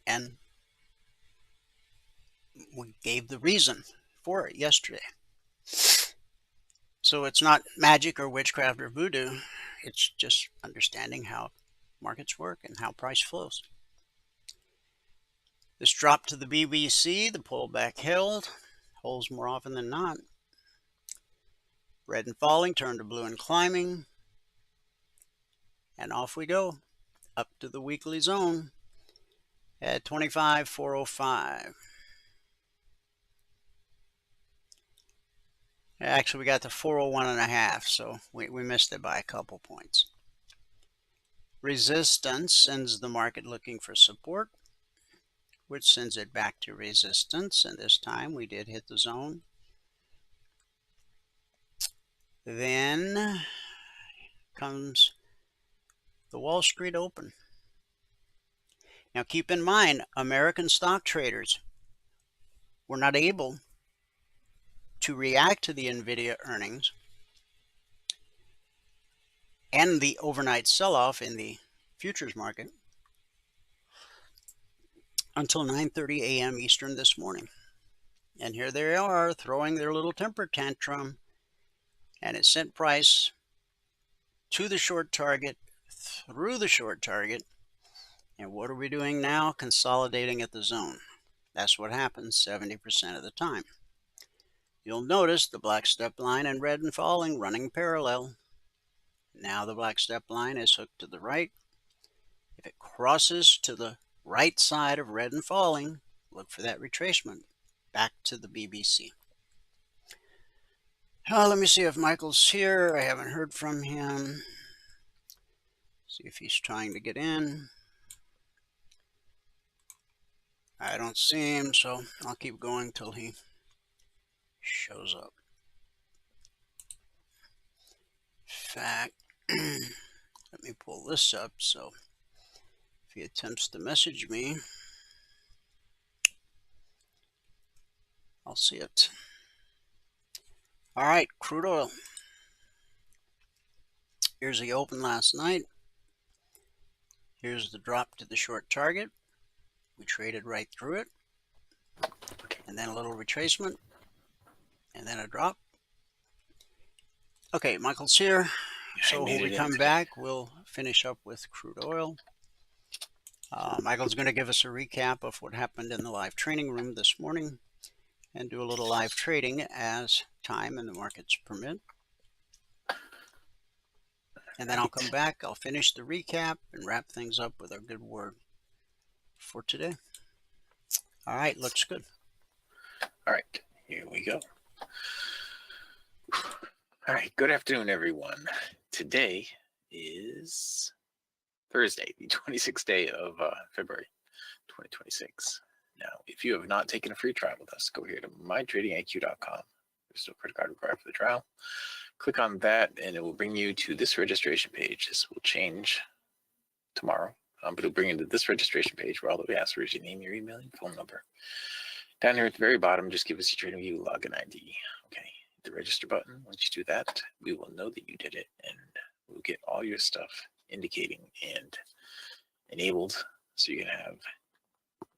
Speaker 3: And we gave the reason for it yesterday. So it's not magic or witchcraft or voodoo. It's just understanding how markets work and how price flows. This drop to the BBC, the pullback held, holds more often than not. Red and falling, turned to blue and climbing. And off we go, up to the weekly zone at 25,405. Actually, we got to 401.5, so we missed it by a couple points. Resistance sends the market looking for support, which sends it back to resistance, and this time we did hit the zone. Then comes the Wall Street Open. Now keep in mind, American stock traders were not able to react to the NVIDIA earnings and the overnight sell-off in the futures market until 9:30 a.m. Eastern this morning. And here they are throwing their little temper tantrum, and it sent price to the short target, through the short target. And what are we doing now? Consolidating at the zone. That's what happens 70% of the time. You'll notice the black step line and red and falling running parallel. Now the black step line is hooked to the right. If it crosses to the right side of red and falling, look for that retracement back to the BBC. Let me see if Michael's here. I haven't heard from him. See if he's trying to get in. I don't see him, so I'll keep going till he shows up. In fact, let me pull this up so if he attempts to message me, I'll see it. All right, crude oil. Here's the open last night. Here's the drop to the short target. We traded right through it. And then a little retracement. And then a drop. Okay, Michael's here. So when we come back, we'll finish up with crude oil. Michael's going to give us a recap of what happened in the live training room this morning and do a little live trading as time and the markets permit. And then I'll come back, I'll finish the recap and wrap things up with our good word for today. All right, looks good.
Speaker 4: All right, here we go. All right, good afternoon, everyone. Today is Thursday, the 26th day of February, 2026. Now, if you have not taken a free trial with us, go here to mytradingiq.com. There's no credit card required for the trial. Click on that, and it will bring you to this registration page. This will change tomorrow, but it'll bring you to this registration page where all that we ask for is your name, your email, and phone number. Down here at the very bottom, just give us your TradingView login ID. Okay, hit the register button. Once you do that, we will know that you did it, and we'll get all your stuff indicating and enabled so you can have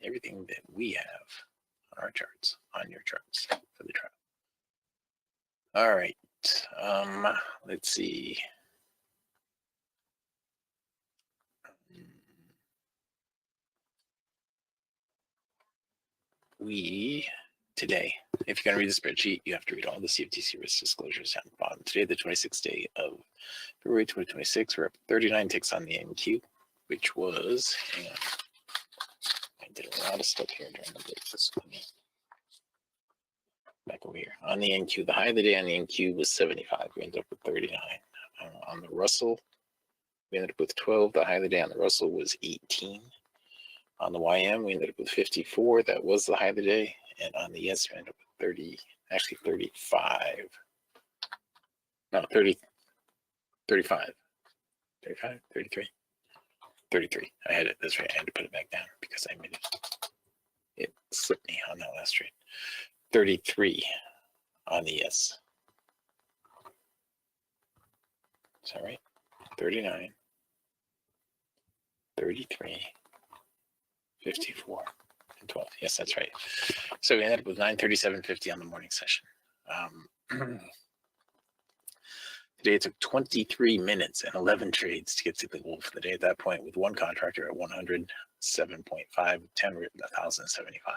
Speaker 4: everything that we have on our charts, on your charts for the trial. All right, let's see. Today, if you're going to read the spreadsheet, you have to read all the CFTC risk disclosures down the bottom. Today, the 26th day of February 2026, we're up 39 ticks on the NQ, which was, hang on, I did a lot of stuff here during the day. Back over here. On the NQ, the high of the day on the NQ was 75. We ended up with 39. On the Russell, we ended up with 12. The high of the day on the Russell was 18. On the YM, we ended up with 54. That was the high of the day. And on the yes, we ended up with 30, actually 35. No, 30, 35. 35, 33. 33. I had it this way. I had to put it back down because I made it slipped me on that last trade. 33 on the yes. Is that right? 39, 33, 54, and 12. Yes, that's right. So we ended up with 937.50 on the morning session. Today it took 23 minutes and 11 trades to get to the goal for the day at that point, with one contractor at 107.5, 10 were at 1,075.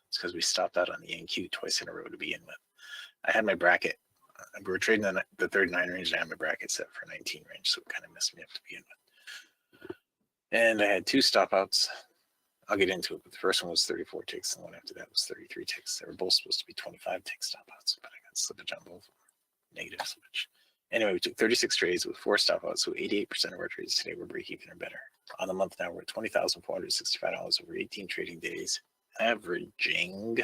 Speaker 4: It's because we stopped out on the NQ twice in a row to begin with. I had my bracket. We were trading the 39 range, and I had my bracket set for 19 range, so it kind of messed me up to begin with. And I had two stop outs. I'll get into it, but the first one was 34 ticks, and the one after that was 33 ticks. They were both supposed to be 25 tick stop outs, but I got slippage on both. Negative slippage. Anyway, we took 36 trades with 4 stop outs, so 88% of our trades today were break even or better. On the month now, we're at $20,465 over 18 trading days, averaging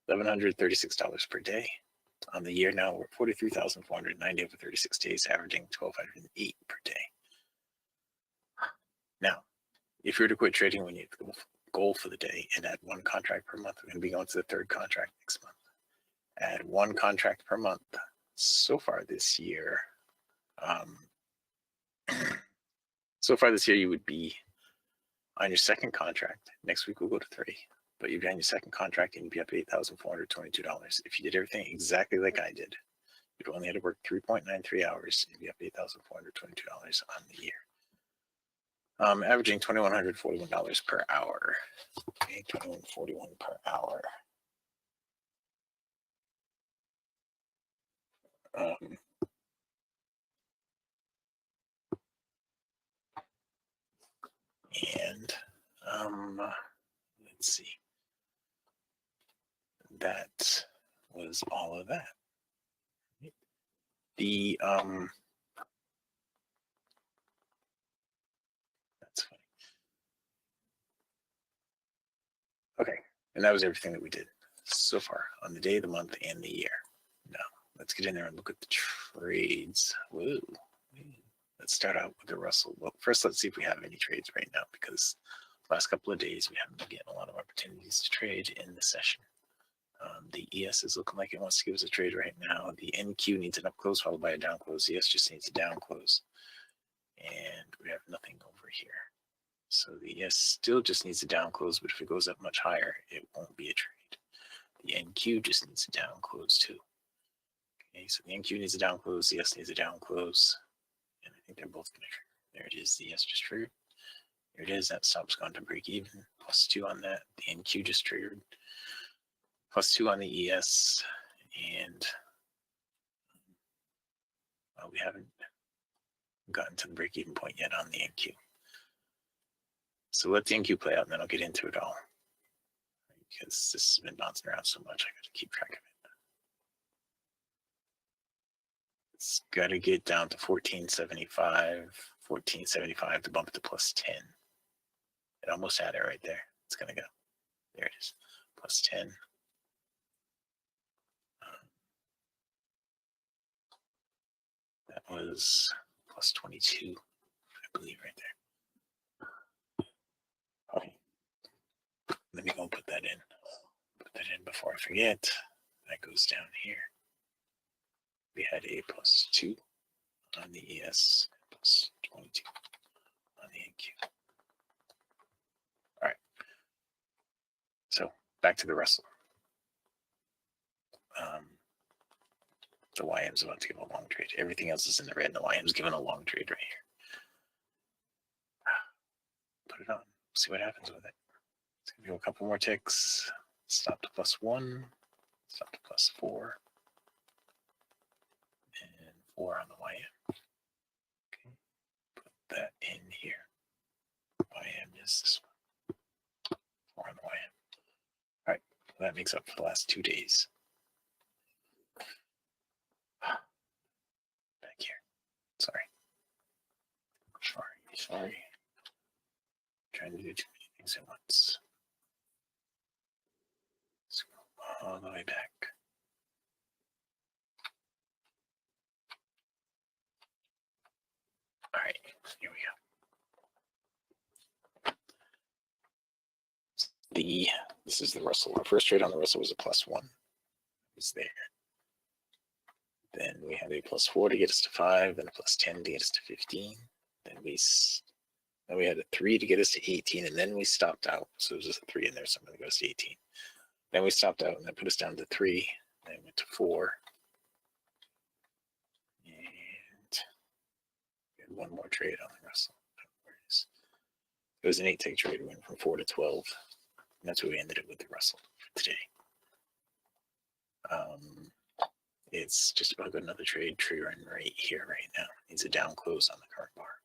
Speaker 4: $1,136 per day. On the year now, we're $43,490 over 36 days, averaging $1,208 per day. Now, if you were to quit trading when you hit the goal for the day and add one contract per month, we're going to be going to the third contract next month. Add one contract per month. So far this year, you would be on your second contract. Next week we'll go to 3, but you'd be on your second contract and you'd be up to $8,422. If you did everything exactly like I did, you'd only had to work 3.93 hours. You'd be up $8,422 on the year. Averaging $2,141 per hour. Okay, $2,141 per hour. Let's see. That was all of that. The that's funny. And that was everything that we did so far on the day, the month, and the year. Now, let's get in there and look at the trades. Whoa. Let's start out with the Russell. Well, first, let's see if we have any trades right now, because the last couple of days we haven't been getting a lot of opportunities to trade in the session. The ES is looking like it wants to give us a trade right now. The NQ needs an up close followed by a down close. The ES just needs a down close. And we have nothing over here. So the ES still just needs a down close, but if it goes up much higher, it won't be a trade. The NQ just needs a down close too. Okay, so the NQ needs a down close, the ES needs a down close. And I think they're both going to trigger. There it is, the ES just triggered. There it is, that stop's gone to break even. +2 on that. The NQ just triggered. +2 on the ES. And we haven't gotten to the break even point yet on the NQ. So let the NQ play out and then I'll get into it all. Because this has been bouncing around so much, I got to keep track of it. It's got to get down to 1475 to bump it to +10. It almost had it right there. It's going to go. There it is. +10. That was +22, I believe, right there. Okay. Let me go put that in. Put that in before I forget. That goes down here. We had a +2 on the ES, +22 on the NQ. All right. So back to the Russell. The YM's about to give a long trade. Everything else is in the red, and the YM's giving a long trade right here. Put it on. See what happens with it. It's going to go a couple more ticks. Stop to +1. Stop to +4. And 4 on the YM. Okay. Put that in here. YM is this one. 4 on the YM. All right. Well, that makes up for the last 2 days. Back here. Sorry. Trying to do too many things at once. Let's go all the way back. All right, here we go. This is the Russell. Our first trade on the Russell was a +1. It was there. Then we had a +4 to get us to 5, then a +10 to get us to 15. Then we had a 3 to get us to 18, and then we stopped out. So there's just a 3 in there, so I'm going to go to 18. Then we stopped out, and that put us down to 3. Then we went to 4. And we had one more trade on the Russell. Where it is. It was an 8-tick trade. We went from 4 to 12. And that's where we ended it with the Russell for today. It's just about got another trade triggering right here, right now. Needs a down close on the current bar.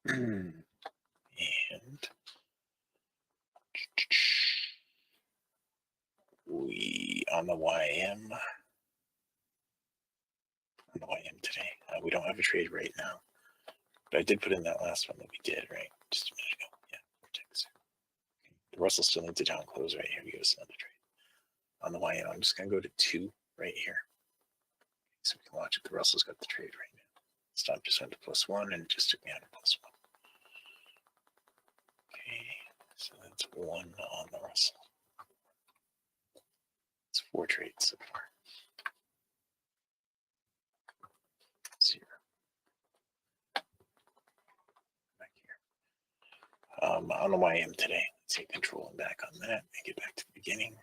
Speaker 4: And we on the YM today. We don't have a trade right now, but I did put in that last one that we did right just a minute ago. Yeah, Vortex. The Russell still needs a down close right here to give us another trade. On the YM, I'm just going to go to 2 right here, so we can watch it. The Russell's got the trade right now. Stop just went to +1 and just took me out of +1. Okay, so that's 1 on the Russell. It's 4 trades so far. 0. Back here. On the YM today, let's take control and back on that and get back to the beginning.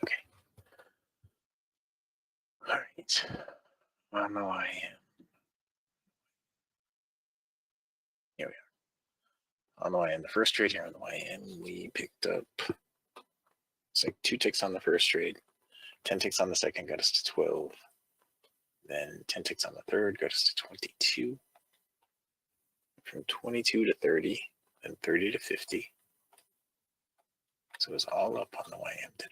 Speaker 4: Okay. All right. On the YM. Here we are. On the YM, the first trade here on the YM, we picked up, it's like 2 ticks on the first trade, 10 ticks on the second, got us to 12. Then 10 ticks on the third, got us to 22. From 22 to 30, then 30 to 50. So it was all up on the YM today.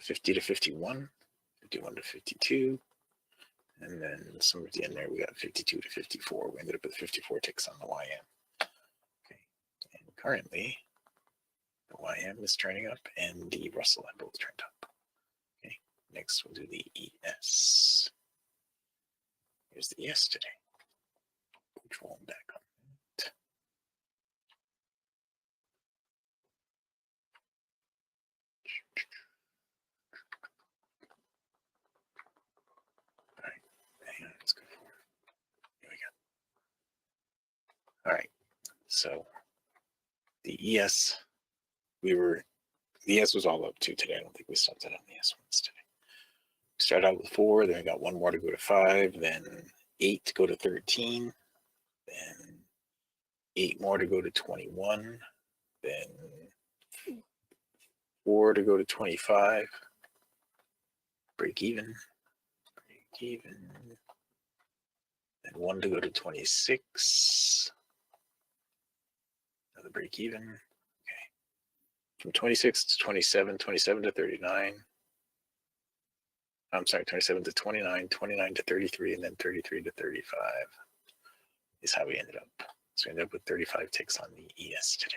Speaker 4: 50 to 51, 51 to 52. And then somewhere at the end there, we got 52 to 54. We ended up with 54 ticks on the YM. Okay. And currently, the YM is turning up and the Russell have both turned up. Okay. Next, we'll do the ES. Here's the ES today. Control back on it. All right. Hang on, let's go forward. Here we go. All right. So the ES, the ES was all up too today. I don't think we stopped it on the S ones today. We started out with 4, then we got 1 more to go to 5, then 8 to go to 13, then 8 more to go to 21, then 4 to go to 25, break even, then 1 to go to 26, another break even. Okay, from 26 to 27, 27 to 39. I'm sorry, 27 to 29, 29 to 33, and then 33 to 35 is how we ended up. So we ended up with 35 ticks on the ES today.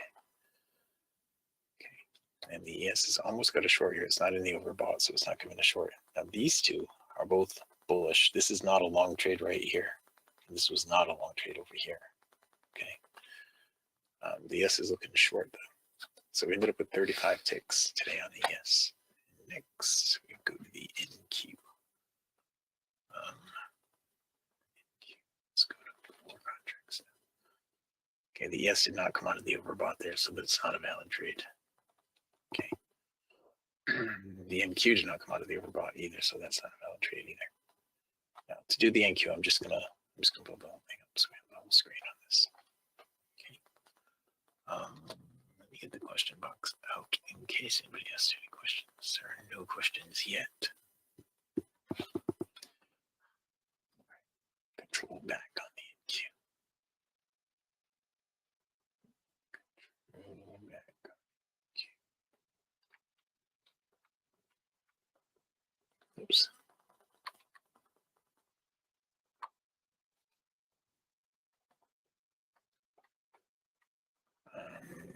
Speaker 4: Okay, and the ES has almost got a short here. It's not in the overbought, so it's not giving a short. Now these two are both bullish. This is not a long trade right here. This was not a long trade over here. Okay, the ES is looking short though. So we ended up with 35 ticks today on the ES. Next, we go to the NQ. Let's go to 4 contracts now. Okay, the ES did not come out of the overbought there, so that's not a valid trade. Okay. The NQ did not come out of the overbought either, so that's not a valid trade either. Now, to do the NQ, I'm just gonna build the whole thing up so we have the whole screen on this. Okay. Let me get the question box out in case anybody has any questions. There are no questions yet. Control back on the NQ. Control back on the NQ. Oops.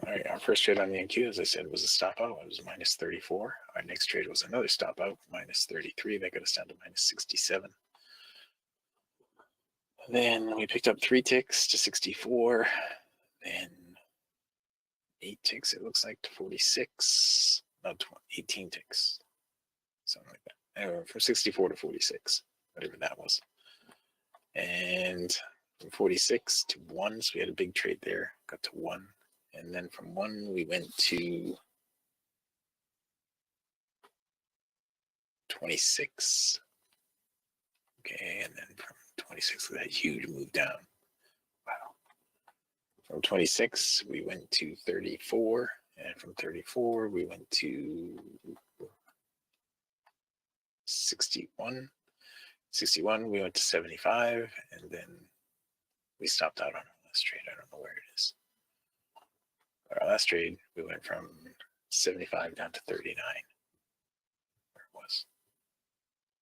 Speaker 4: All right, our first trade on the NQ, as I said, was a stop out. It was minus 34. Our next trade was another stop out, minus 33. That got us down to minus 67. Then we picked up 3 ticks to 64. Then 8 ticks, it looks like, to 46. No, 18 ticks. Something like that. Anyway, from 64 to 46, whatever that was. And from 46 to 1, so we had a big trade there, got to 1. And then from 1, we went to 26. Okay, and then from 26, that huge move down. Wow. From 26, we went to 34. And from 34, we went to 61. 61, we went to 75. And then we stopped out on our last trade. I don't know where it is. Our last trade, we went from 75 down to 39. Where it was.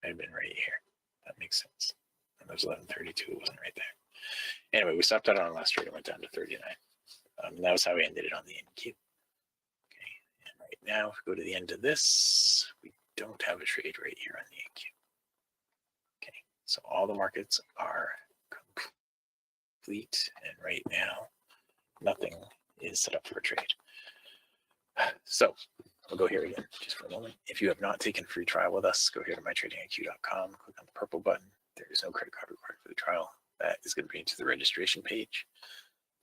Speaker 4: It had been right here. That makes sense. And it was 11:32. It wasn't right there. Anyway, we stopped out on our last trade and went down to 39. And that was how we ended it on the NQ. Okay. And right now, if we go to the end of this, we don't have a trade right here on the NQ. Okay. So all the markets are complete. And right now, nothing is set up for a trade. So we'll go here again just for a moment. If you have not taken a free trial with us, go here to mytradingiq.com, click on the purple button. There is no credit card required for the trial. That is going to bring you to the registration page.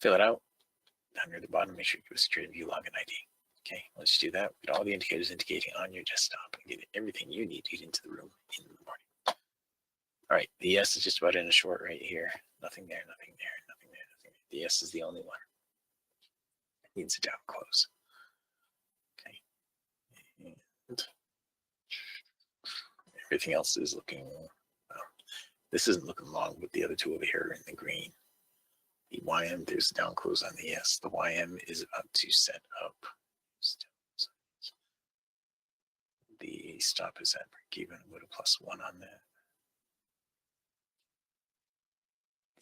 Speaker 4: Fill it out. Down near the bottom, make sure you give us a TradingView login ID. Okay, once you do that, get all the indicators indicating on your desktop and get everything you need to get into the room in the morning. All right, the ES is just about in a short right here. Nothing there, nothing there, nothing there, nothing there. The ES is the only one. It needs a down close. Okay. And everything else is looking, well, this isn't looking long, but the other two over here are in the green. The YM, there's a down close on the ES. The YM is about to set up. The stop is at break even with a +1 on that.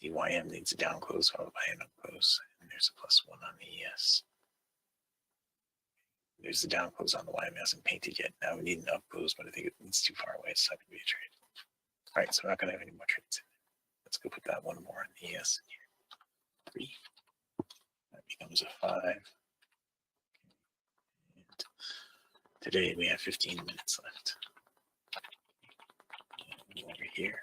Speaker 4: The YM needs a down close followed by an up close, and there's a +1 on the ES. There's the down close on the YM, hasn't painted yet. Now we need an up close, but I think it's too far away. It's not going to be a trade. All right, so we're not going to have any more trades in there. Let's go put that one more on the ES in here. 3. That becomes a 5. And today we have 15 minutes left. And over here,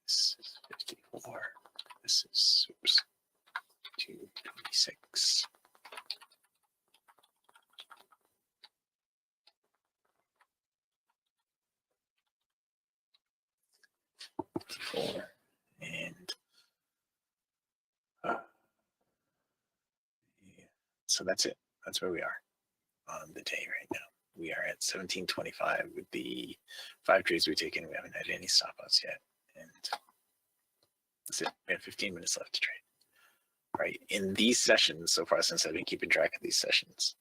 Speaker 4: this is 54. This is 226. 54. And yeah, so that's it. That's where we are on the day right now. We are at 1725 with the 5 trades we've taken. We haven't had any stop outs yet. And that's it. We have 15 minutes left to trade. All right. In these sessions so far, since I've been keeping track of these sessions,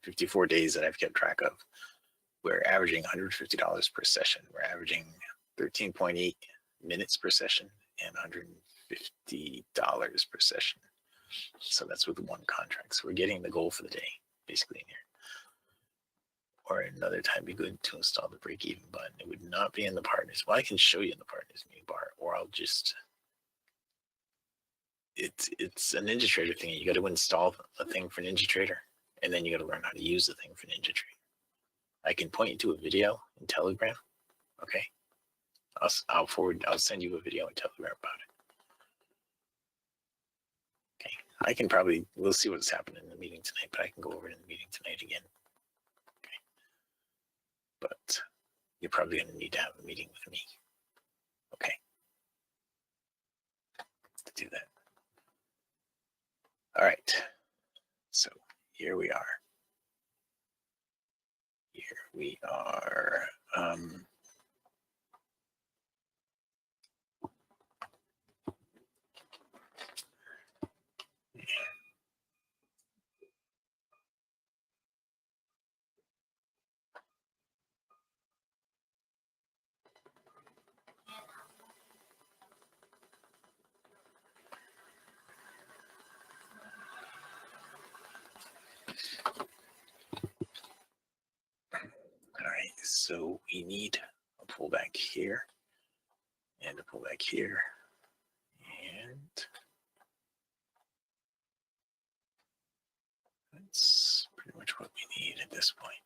Speaker 4: 54 days that I've kept track of, we're averaging $150 per session. We're averaging 13.8 minutes per session and $150 per session. So that's with one contract. So we're getting the goal for the day, basically in here. Or another time be good to install the break even button. It would not be in the partners. Well, I can show you in the partners menu bar, or I'll just, it's a NinjaTrader thing. You got to install a thing for NinjaTrader, and then you got to learn how to use the thing for NinjaTrader. I can point you to a video in Telegram. Okay. I'll send you a video in Telegram about it. Okay. I can probably, we'll see what's happening in the meeting tonight, but I can go over it in the meeting tonight again. Okay. But you're probably going to need to have a meeting with me. Okay. To do that. All right. So here we are. Here we are. All right, so we need a pullback here and a pullback here, and that's pretty much what we need at this point.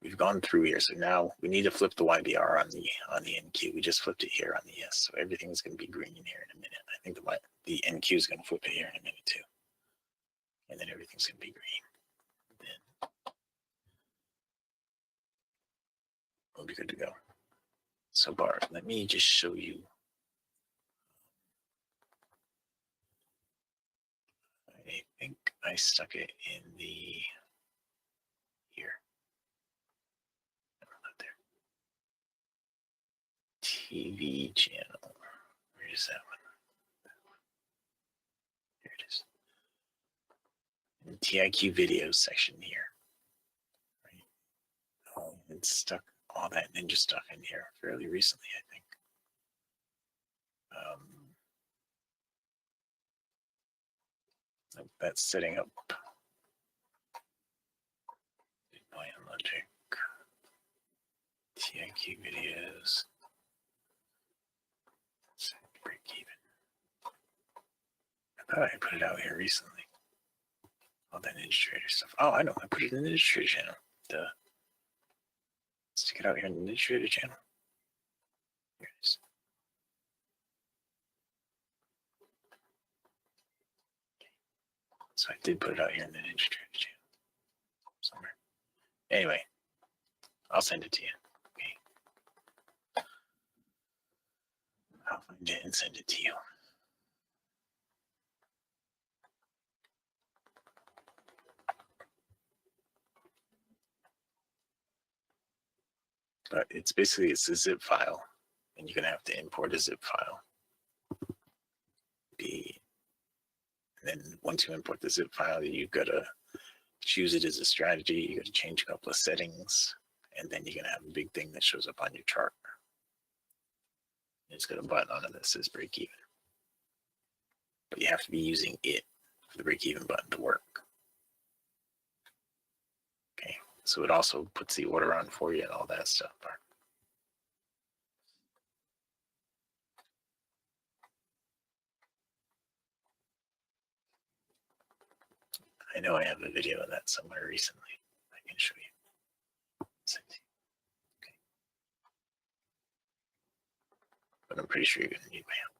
Speaker 4: We've gone through here, so now we need to flip the YBR on the NQ. We just flipped it here on the S, so everything's going to be green here in a minute. I think the NQ is going to flip it here in a minute too, and then everything's going to be green. Then we'll be good to go. So Bart, let me just show you. I think I stuck it in the here. Not there. TV channel. Where is that one? Here it is. In the TIQ videos section here. Right. Oh, it's stuck all that Ninja stuff in here fairly recently, I think. That's setting up Bitcoin Logic, TIQ videos, break even. I thought I put it out here recently. All that NinjaTrader stuff. Oh, I know. I put it in the NinjaTrader channel. Duh. Stick it out here in the NinjaTrader channel. Here it is. So I did put it out here in the NinjaTrader channel somewhere. Anyway, I'll send it to you. Okay. I'll find it and send it to you. But it's basically, it's a zip file, and you're going to have to import a zip file. And then once you import the zip file, you've got to choose it as a strategy. You got to change a couple of settings, and then you're going to have a big thing that shows up on your chart. It's got a button on it that says break even. But you have to be using it for the break even button to work. Okay, so it also puts the order on for you and all that stuff. I know I have a video of that somewhere recently. I can show you. Okay. But I'm pretty sure you're going to need my help.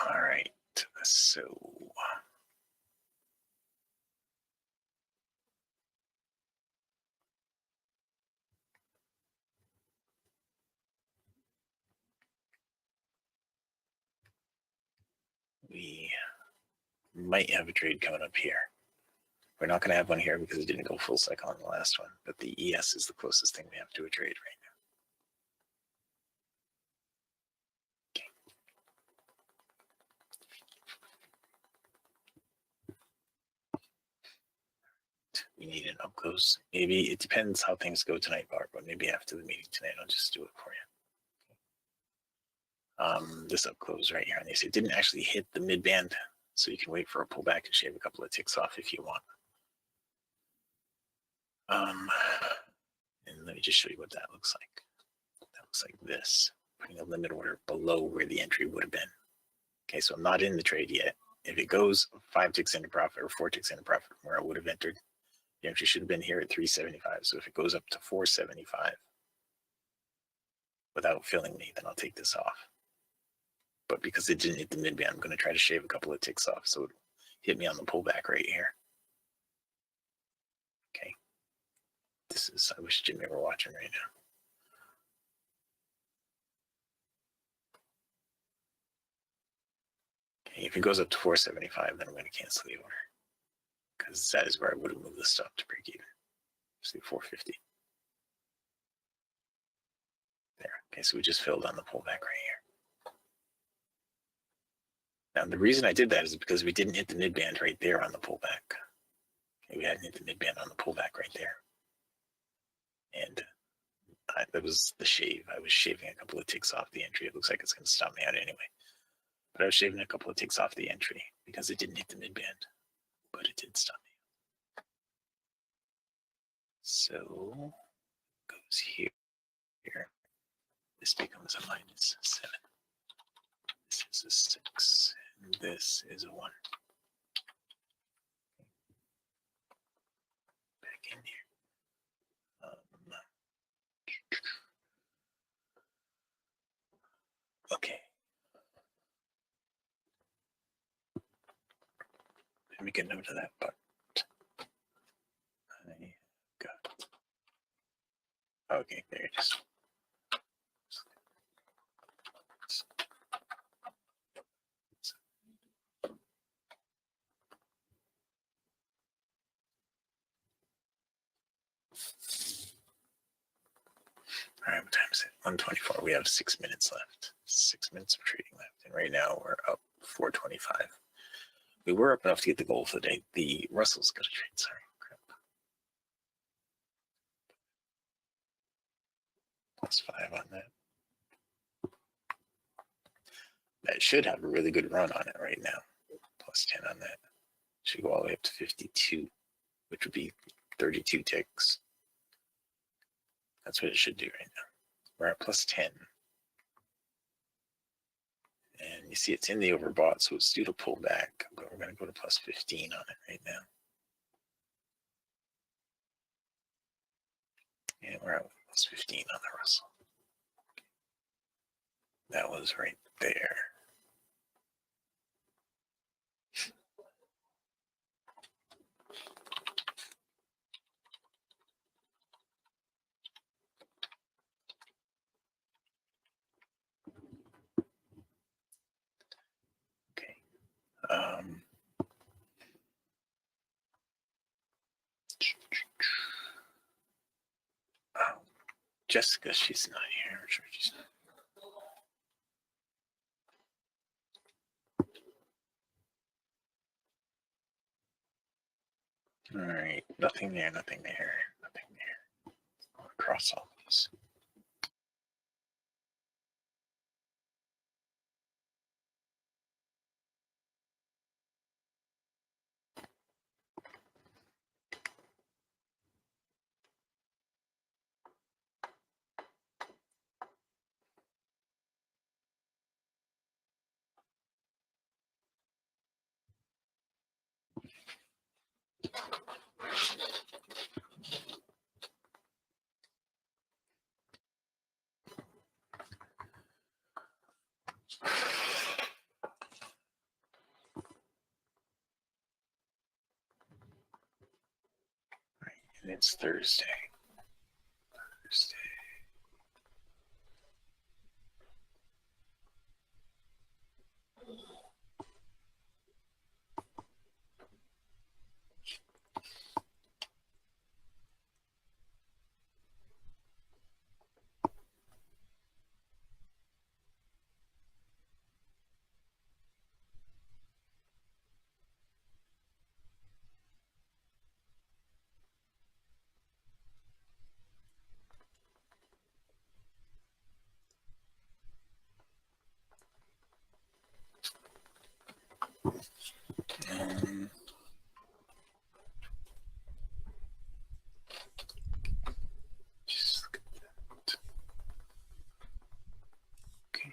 Speaker 4: All right, so we might have a trade coming up here. We're not going to have one here because it didn't go full cycle on the last one, but the ES is the closest thing we have to a trade right now. We need an up close. Maybe it depends how things go tonight, Bart, but maybe after the meeting tonight, I'll just do it for you. This up close right here, and they say it didn't actually hit the mid band, so you can wait for a pullback and shave a couple of ticks off if you want. And let me just show you what that looks like. That looks like this, putting a limit order below where the entry would have been. Okay, so I'm not in the trade yet. If it goes 5 ticks into profit or 4 ticks into profit from where I would have entered, the entry should have been here at 375. So if it goes up to 475 without filling me, then I'll take this off. But because it didn't hit the mid band, I'm going to try to shave a couple of ticks off. So it hit me on the pullback right here. Okay. This is, I wish Jimmy were watching right now. Okay, if it goes up to 475, then I'm going to cancel the order. Because that is where I would have moved the stop to break even. See 450. There. Okay, so we just filled on the pullback right here. Now, the reason I did that is because we didn't hit the mid band right there on the pullback. Okay, we hadn't hit the mid band on the pullback right there. And that was the shave. I was shaving a couple of ticks off the entry. It looks like it's going to stop me out anyway. But I was shaving a couple of ticks off the entry because it didn't hit the mid band. But it did stop me. So it goes here. This becomes a -7. This is a 6. And this is a 1. Back in here. Okay. Let me make a note of that part. I got. Okay, there it is. All right, what time is it? 1:24. We have 6 minutes left. 6 minutes of trading left. And right now we're up 425. We were up enough to get the goal for the day. The Russell's got a trade. Sorry. Crap. +5 on that. That should have a really good run on it right now. +10 on that. Should go all the way up to 52, which would be 32 ticks. That's what it should do right now. We're at +10. And you see it's in the overbought, so it's due to pull back, but we're going to go to +15 on it right now. And we're at +15 on the Russell. That was right there. Jessica, she's not here. I'm sure she's not. All right, nothing there, nothing there, nothing there. I'll cross all these. And it's Thursday. Just look at that. Okay.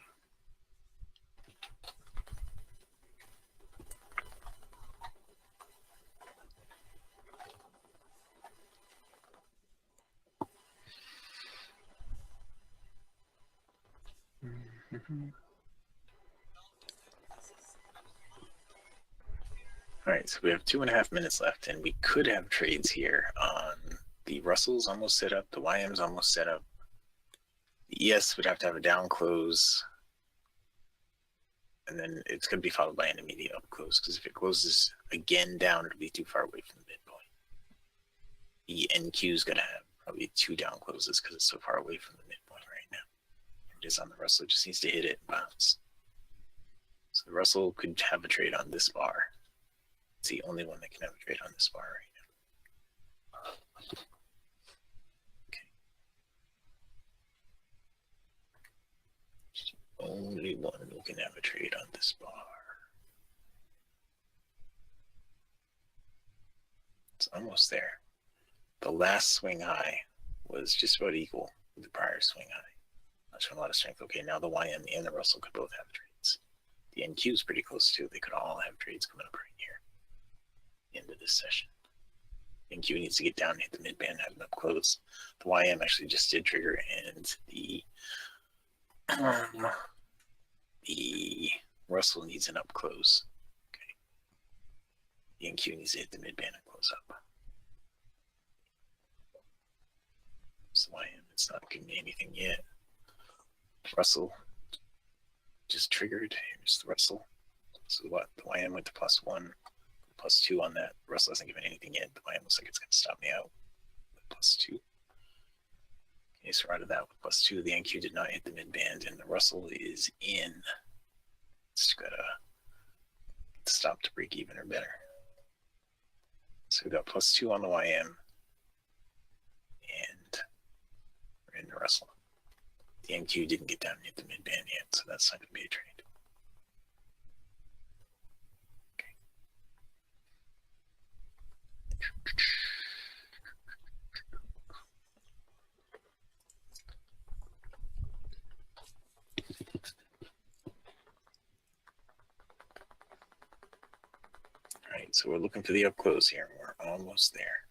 Speaker 4: All right, so we have 2.5 minutes left, and we could have trades here on the Russell's almost set up, the YM's almost set up. The ES would have to have a down close, and then it's going to be followed by an immediate up close, because if it closes again down, it'll be too far away from the midpoint. The NQ is going to have probably 2 down closes because it's so far away from the midpoint right now. It is on the Russell, it just needs to hit it and bounce. So the Russell could have a trade on this bar. It's the only one that can have a trade on this bar right now. Okay. It's the only one who can have a trade on this bar. It's almost there. The last swing high was just about equal with the prior swing high. Not showing a lot of strength. Okay, now the YM and the Russell could both have trades. The NQ is pretty close too. They could all have trades coming up right here. End of this session. NQ needs to get down and hit the mid-band, have an up close. The YM actually just did trigger, and the Russell needs an up close. Okay. The NQ needs to hit the mid-band and close up. It's the YM. It's not giving me anything yet. Russell just triggered. Here's the Russell. So what? The YM went to +1. +2 on that. Russell hasn't given anything yet. The YM looks like it's going to stop me out with +2. Okay, so right of that with +2, the NQ did not hit the mid-band, and the Russell is in. It's got to stop to break even or better. So we got +2 on the YM, and we're in the Russell. The NQ didn't get down and hit the mid-band yet, so that's not going to be a trade. All right, so we're looking for the up close here. We're almost there.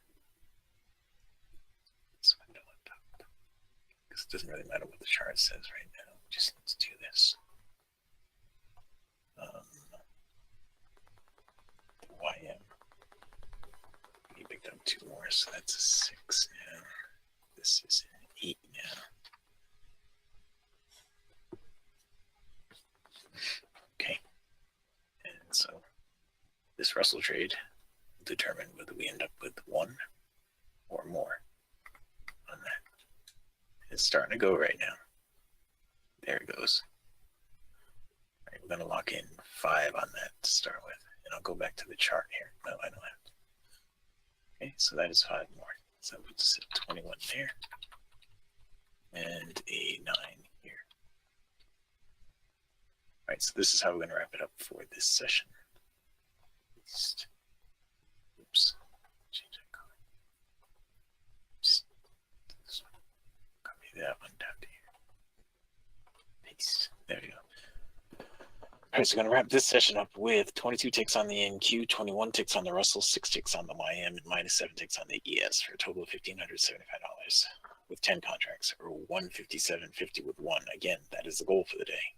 Speaker 4: This window on top. Because it doesn't really matter what the chart says right now. We just need to do this. YM. We picked up 2 more, so that's a 6 now. This is an 8 now. Okay. And so this Russell trade will determine whether we end up with 1 or more on that. It's starting to go right now. There it goes. All right, we're going to lock in 5 on that to start with. And I'll go back to the chart here. No, I don't have to. Okay, so that is 5 more. So we'll just set 21 there. And a 9 here. All right, so this is how we're going to wrap it up for this session. Oops. Change that color. Just this one. Copy that one down to here. Paste. There we go. All right, so we're going to wrap this session up with 22 ticks on the NQ, 21 ticks on the Russell, 6 ticks on the YM, and minus 7 ticks on the ES for a total of $1,575 with 10 contracts, or $157.50 with 1. Again, that is the goal for the day.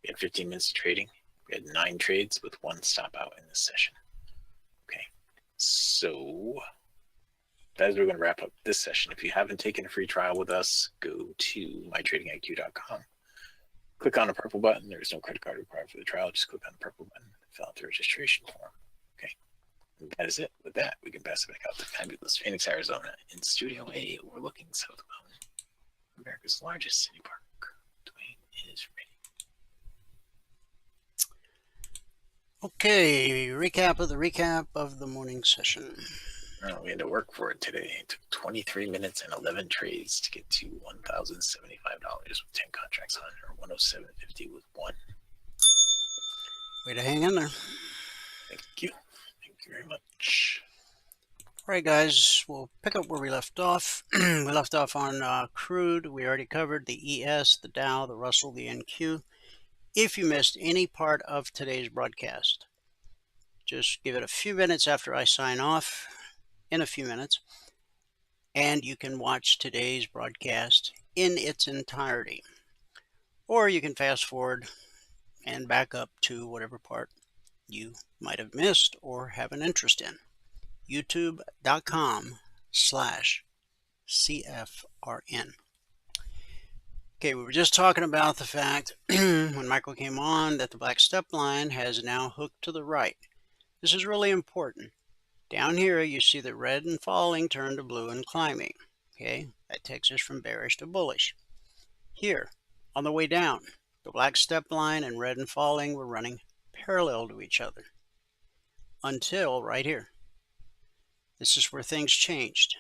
Speaker 4: We had 15 minutes of trading. We had 9 trades with 1 stop out in this session. Okay, so that's where we're going to wrap up this session. If you haven't taken a free trial with us, go to mytradingiq.com. Click on the purple button. There is no credit card required for the trial. Just click on the purple button and fill out the registration form. Okay, and that is it. With that, we can pass it back out to fabulous Phoenix, Arizona in Studio A, overlooking South Mountain, America's largest city park. Dwayne is ready.
Speaker 3: Okay, recap of the morning session.
Speaker 4: We had to work for it today. It took 23 minutes and 11 trades to get to $1,075 with 10 contracts on, or $107.50 with 1.
Speaker 3: Way to hang in there.
Speaker 4: Thank you. Thank you very much.
Speaker 3: All right, guys, we'll pick up where we left off. We left off on crude. We already covered the ES, the Dow, the Russell, the NQ. If you missed any part of today's broadcast, just give it a few minutes after I sign off, in a few minutes, and you can watch today's broadcast in its entirety. Or you can fast forward and back up to whatever part you might have missed or have an interest in. youtube.com/CFRN. Okay, we were just talking about the fact when Michael came on that the black step line has now hooked to the right. This is really important. Down here you see the red and falling turn to blue and climbing. Okay, that takes us from bearish to bullish. Here, on the way down, the black step line and red and falling were running parallel to each other. Until right here. This is where things changed.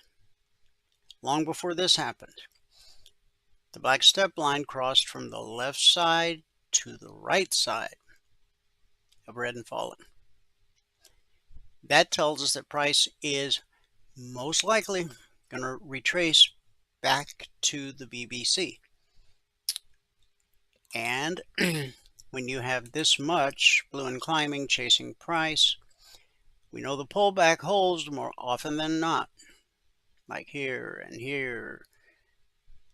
Speaker 3: Long before this happened, the black step line crossed from the left side to the right side of red and falling. That tells us that price is most likely going to retrace back to the BBC. And when you have this much blue and climbing chasing price, we know the pullback holds more often than not. Like here and here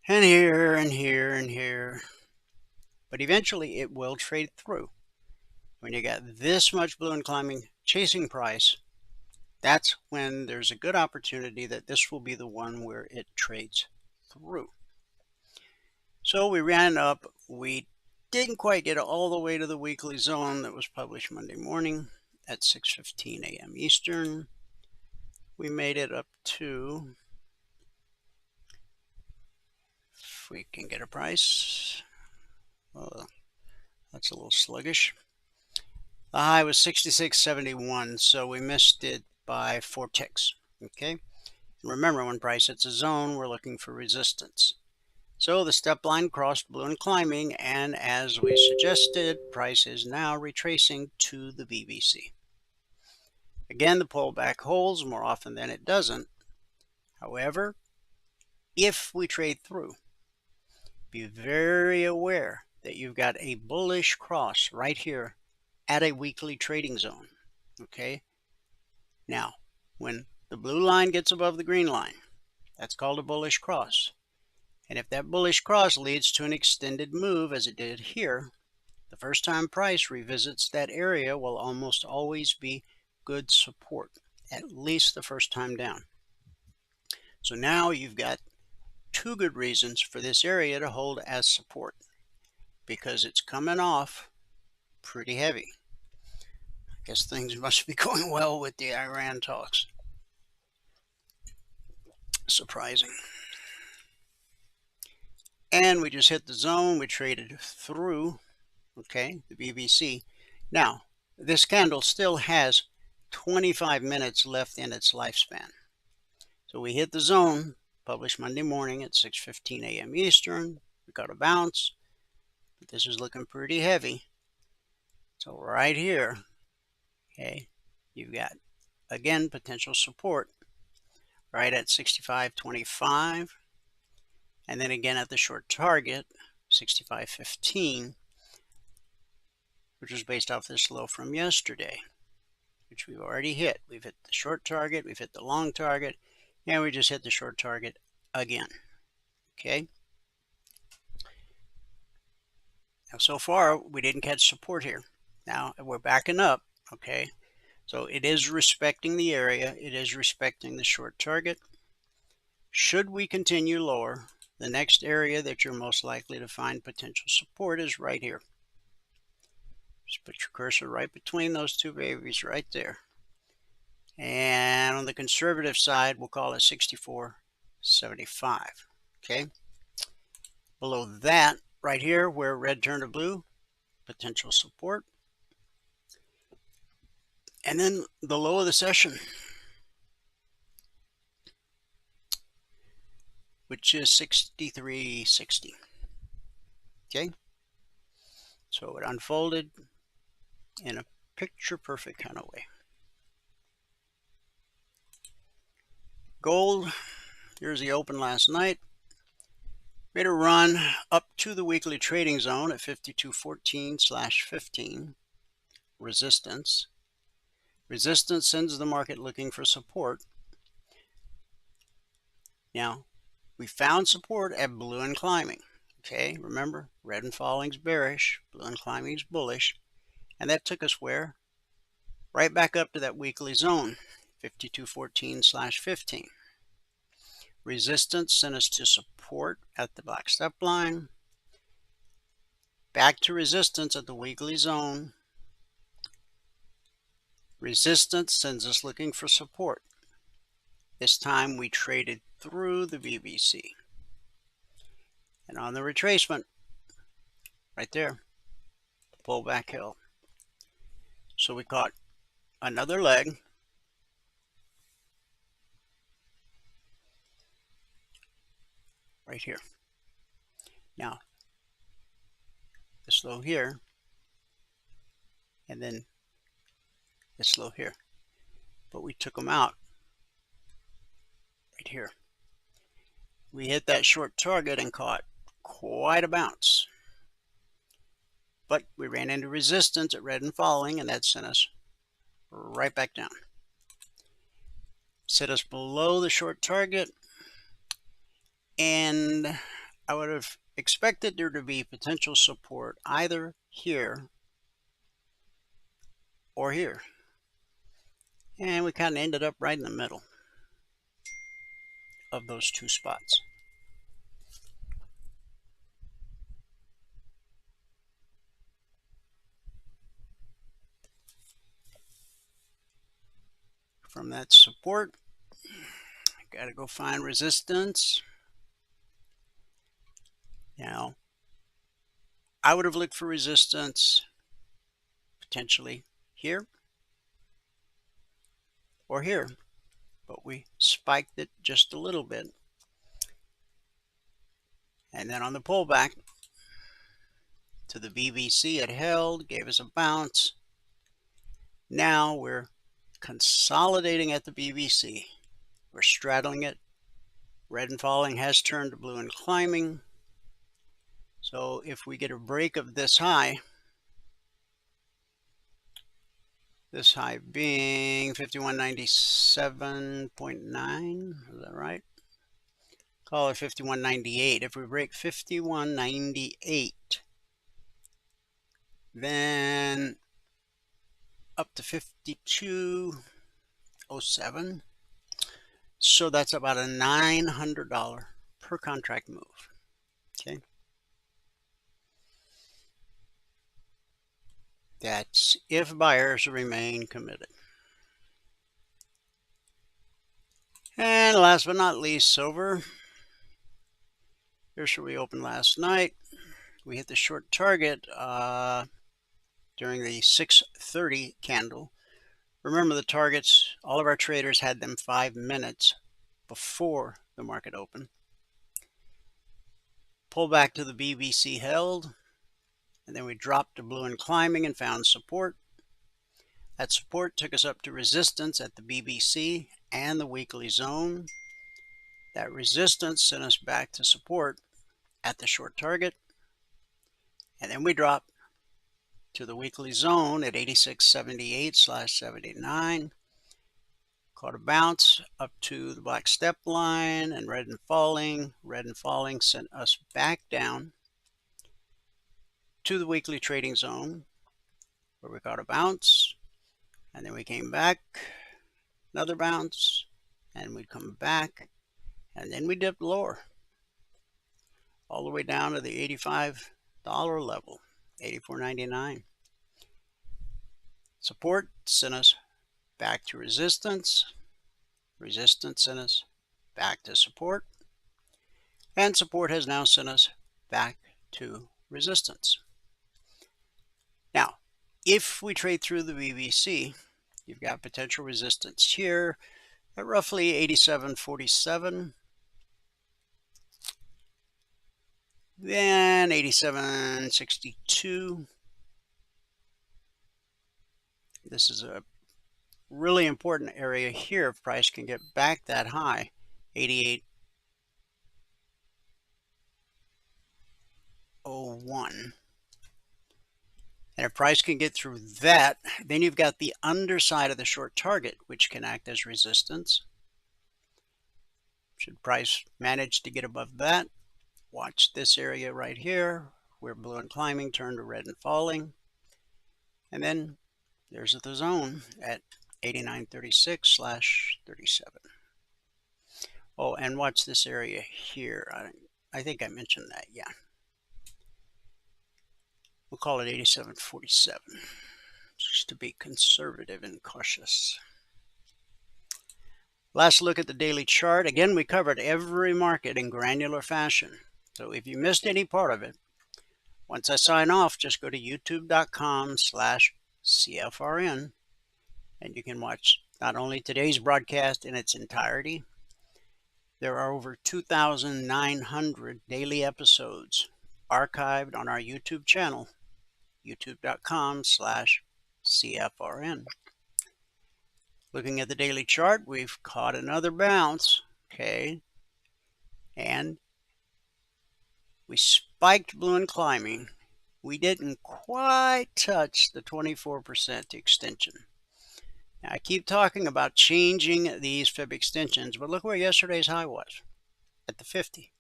Speaker 3: and here and here and here. But eventually it will trade through. When you got this much blue and climbing chasing price, that's when there's a good opportunity that this will be the one where it trades through. So we ran up. We didn't quite get all the way to the weekly zone that was published Monday morning at 6:15 a.m. Eastern. We made it up to, if we can get a price, well, that's a little sluggish. The high was 66.71, so we missed it by 4 ticks. Okay, and remember, when price hits a zone, we're looking for resistance. So the step line crossed blue and climbing, and as we suggested, price is now retracing to the BBC. Again, the pullback holds more often than it doesn't. However, if we trade through, be very aware that you've got a bullish cross right here at a weekly trading zone. Okay? Now, when the blue line gets above the green line, that's called a bullish cross. And if that bullish cross leads to an extended move, as it did here, the first time price revisits that area will almost always be good support, at least the first time down. So now you've got 2 good reasons for this area to hold as support, because it's coming off pretty heavy. I guess things must be going well with the Iran talks. Surprising. And we just hit the zone. We traded through, okay, the BBC. Now, this candle still has 25 minutes left in its lifespan. So we hit the zone, published Monday morning at 6:15 a.m. Eastern. We got a bounce, but this is looking pretty heavy. So right here, okay, you've got, again, potential support right at 65.25, and then again at the short target, 65.15, which was based off this low from yesterday, which we've already hit. We've hit the short target, we've hit the long target, and we just hit the short target again. Okay. Now, so far, we didn't catch support here. Now, we're backing up, okay? So it is respecting the area. It is respecting the short target. Should we continue lower, the next area that you're most likely to find potential support is right here. Just put your cursor right between those two babies right there. And on the conservative side, we'll call it 64.75, okay? Below that, right here, where red turned to blue, potential support. And then the low of the session, which is 63.60. Okay, so it unfolded in a picture-perfect kind of way. Gold, here's the open last night. Made a run up to the weekly trading zone at 52.14/15. Resistance. Resistance sends the market looking for support. Now, we found support at blue and climbing. Okay, remember, red and falling is bearish, blue and climbing is bullish. And that took us where? Right back up to that weekly zone, 52.14/15. Resistance sent us to support at the black step line. Back to resistance at the weekly zone. Resistance sends us looking for support. This time we traded through the BBC. And on the retracement, right there, pullback hill. So we caught another leg. Right here. Now, this low here, and then this low here. But we took them out right here. We hit that short target and caught quite a bounce. But we ran into resistance at red and falling, and that sent us right back down. Set us below the short target, and I would have expected there to be potential support either here or here. And we kind of ended up right in the middle of those two spots. From that support, I gotta go find resistance. Now, I would have looked for resistance potentially here or here, but we spiked it just a little bit. And then on the pullback to the BBC, it held, gave us a bounce. Now we're consolidating at the BBC. We're straddling it. Red and falling has turned to blue and climbing. So if we get a break of this high being 5197.9, is that right? Call it 5198. If we break 5198, then up to 5207. So that's about a $900 per contract move. Okay. That's if buyers remain committed. And last but not least, silver. Here's where we opened last night. We hit the short target during the 6:30 candle. Remember the targets, all of our traders had them 5 minutes before the market opened. Pull back to the BBC held, and then we dropped to blue and climbing and found support. That support took us up to resistance at the BBC and the weekly zone. That resistance sent us back to support at the short target, and then we dropped to the weekly zone at 86.78/79. Caught a bounce up to the black step line and red and falling. Red and falling sent us back down to the weekly trading zone where we caught a bounce, and then we came back, another bounce, and we'd come back, and then we dipped lower all the way down to the $85 level, $84.99. Support sent us back to resistance. Resistance sent us back to support. And support has now sent us back to resistance. Now, if we trade through the BBC, you've got potential resistance here at roughly 87.47. Then 87.62. This is a really important area here if price can get back that high, 88.01. And if price can get through that, then you've got the underside of the short target, which can act as resistance. Should price manage to get above that, watch this area right here, where blue and climbing turned to red and falling. And then there's the zone at 89.36/37. Oh, and watch this area here. I think I mentioned that, yeah. We'll call it 87.47, just to be conservative and cautious. Last look at the daily chart. Again, we covered every market in granular fashion. So if you missed any part of it, once I sign off, just go to youtube.com/CFRN, and you can watch not only today's broadcast in its entirety. There are over 2,900 daily episodes archived on our YouTube channel, youtube.com/CFRN. Looking at the daily chart, we've caught another bounce, okay, and we spiked blue and climbing. We didn't quite touch the 24% extension. Now, I keep talking about changing these fib extensions, but look where yesterday's high was, at the 50,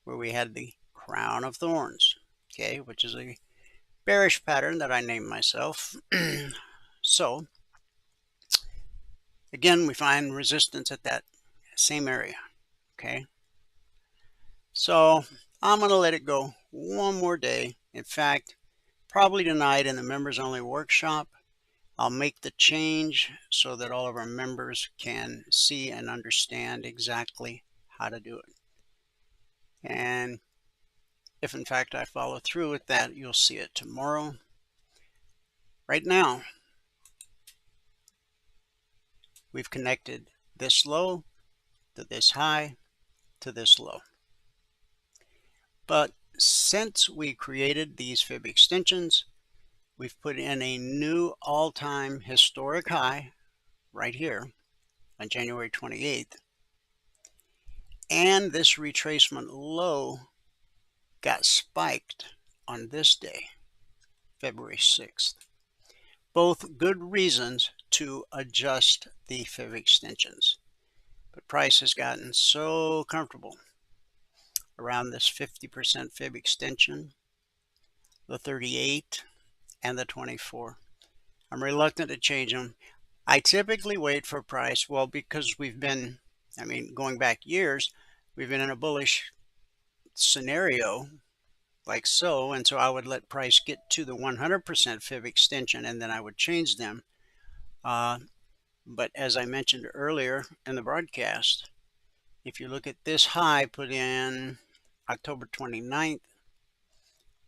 Speaker 3: where we had the crown of thorns, okay, which is a bearish pattern that I named myself. So, again, we find resistance at that same area, okay? So, I'm going to let it go one more day. In fact, probably tonight in the members only workshop, I'll make the change so that all of our members can see and understand exactly how to do it. And if in fact I follow through with that, you'll see it tomorrow. Right now, we've connected this low to this high to this low. But since we created these fib extensions, we've put in a new all-time historic high right here on January 28th. And this retracement low got spiked on this day, February 6th. Both good reasons to adjust the fib extensions. But price has gotten so comfortable around this 50% fib extension, the 38, and the 24. I'm reluctant to change them. I typically wait for price, well, because we've been, going back years, we've been in a bullish scenario like so, and so I would let price get to the 100% fib extension and then I would change them. But as I mentioned earlier in the broadcast, if you look at this high put in October 29th,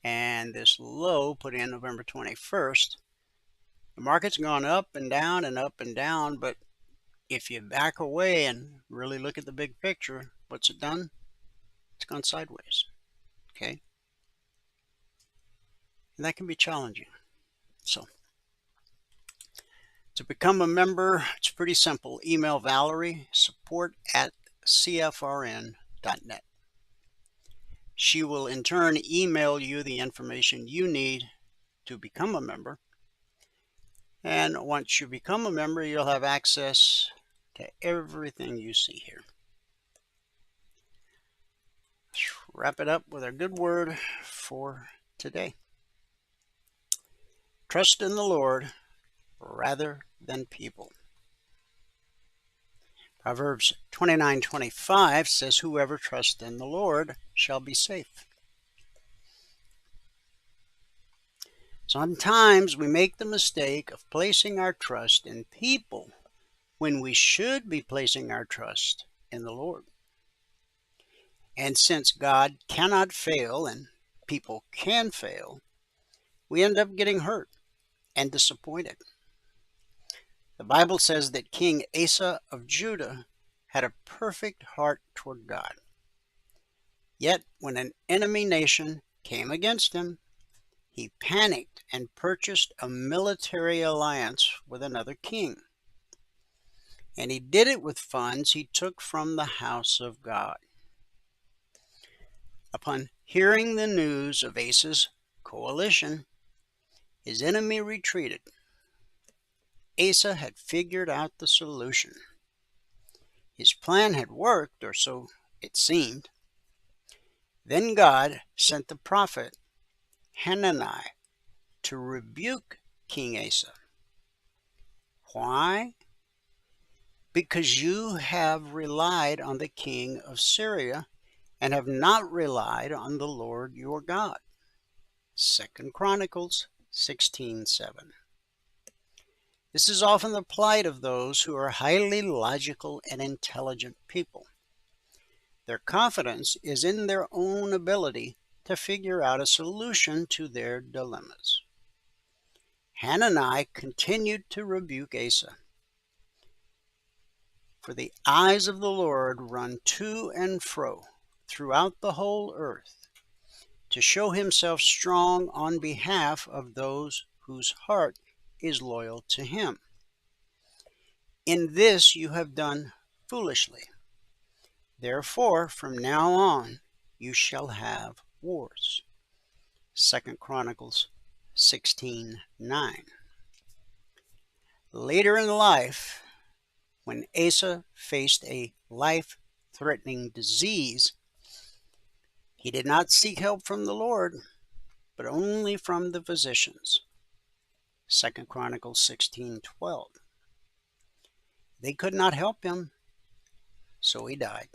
Speaker 3: and this low put in November 21st. The market's gone up and down and up and down, but if you back away and really look at the big picture, what's it done? It's gone sideways, okay? And that can be challenging. So, to become a member, it's pretty simple. Email Valerie, support@cfrn.net. She will in turn email you the information you need to become a member. And once you become a member, you'll have access to everything you see here. Let's wrap it up with our good word for today. Trust in the Lord rather than people. Proverbs 29:25 says, "Whoever trusts in the Lord shall be safe." Sometimes we make the mistake of placing our trust in people when we should be placing our trust in the Lord. And since God cannot fail and people can fail, we end up getting hurt and disappointed. The Bible says that King Asa of Judah had a perfect heart toward God. Yet when an enemy nation came against him, he panicked and purchased a military alliance with another king. And he did it with funds he took from the house of God. Upon hearing the news of Asa's coalition, his enemy retreated. Asa had figured out the solution. His plan had worked, or so it seemed. Then God sent the prophet Hanani to rebuke King Asa. Why? Because you have relied on the king of Syria and have not relied on the Lord your God. 2 Chronicles 16:7. This is often the plight of those who are highly logical and intelligent people. Their confidence is in their own ability to figure out a solution to their dilemmas. Hanani continued to rebuke Asa. For the eyes of the Lord run to and fro throughout the whole earth, to show himself strong on behalf of those whose heart is loyal to him. In this you have done foolishly. Therefore, from now on, you shall have wars. 2 Chronicles 16:9. Later in life, when Asa faced a life-threatening disease, he did not seek help from the Lord, but only from the physicians. 2 Chronicles 16:12. They could not help him, so he died.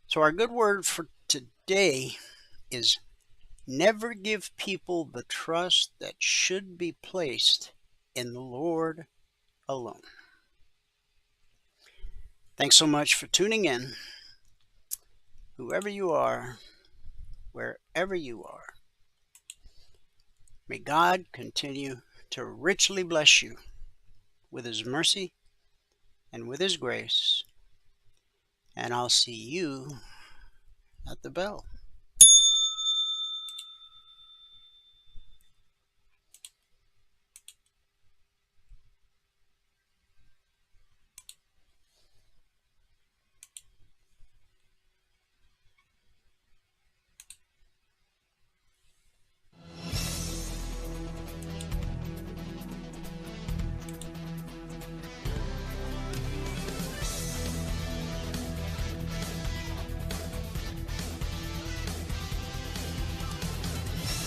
Speaker 3: So our good word for today is never give people the trust that should be placed in the Lord alone. Thanks so much for tuning in. Whoever you are, wherever you are, may God continue to richly bless you with his mercy and with his grace. And I'll see you at the bell.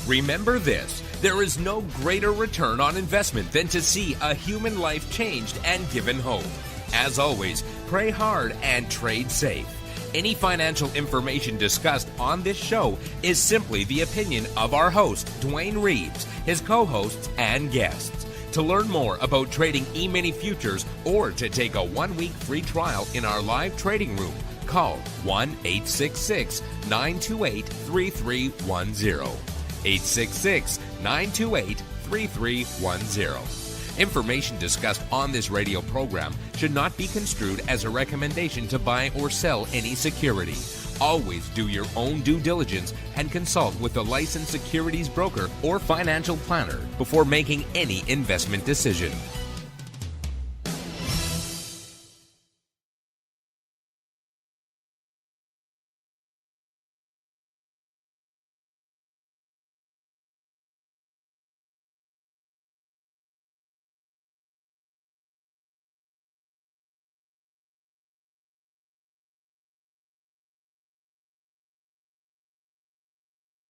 Speaker 2: Remember this, there is no greater return on investment than to see a human life changed and given hope. As always, pray hard and trade safe. Any financial information discussed on this show is simply the opinion of our host, Dwayne Reeves, his co-hosts, and guests. To learn more about trading E-mini futures or to take a 1-week free trial in our live trading room, call 1-866-928-3310. 866-928-3310. Information discussed on this radio program should not be construed as a recommendation to buy or sell any security. Always do your own due diligence and consult with a licensed securities broker or financial planner before making any investment decision.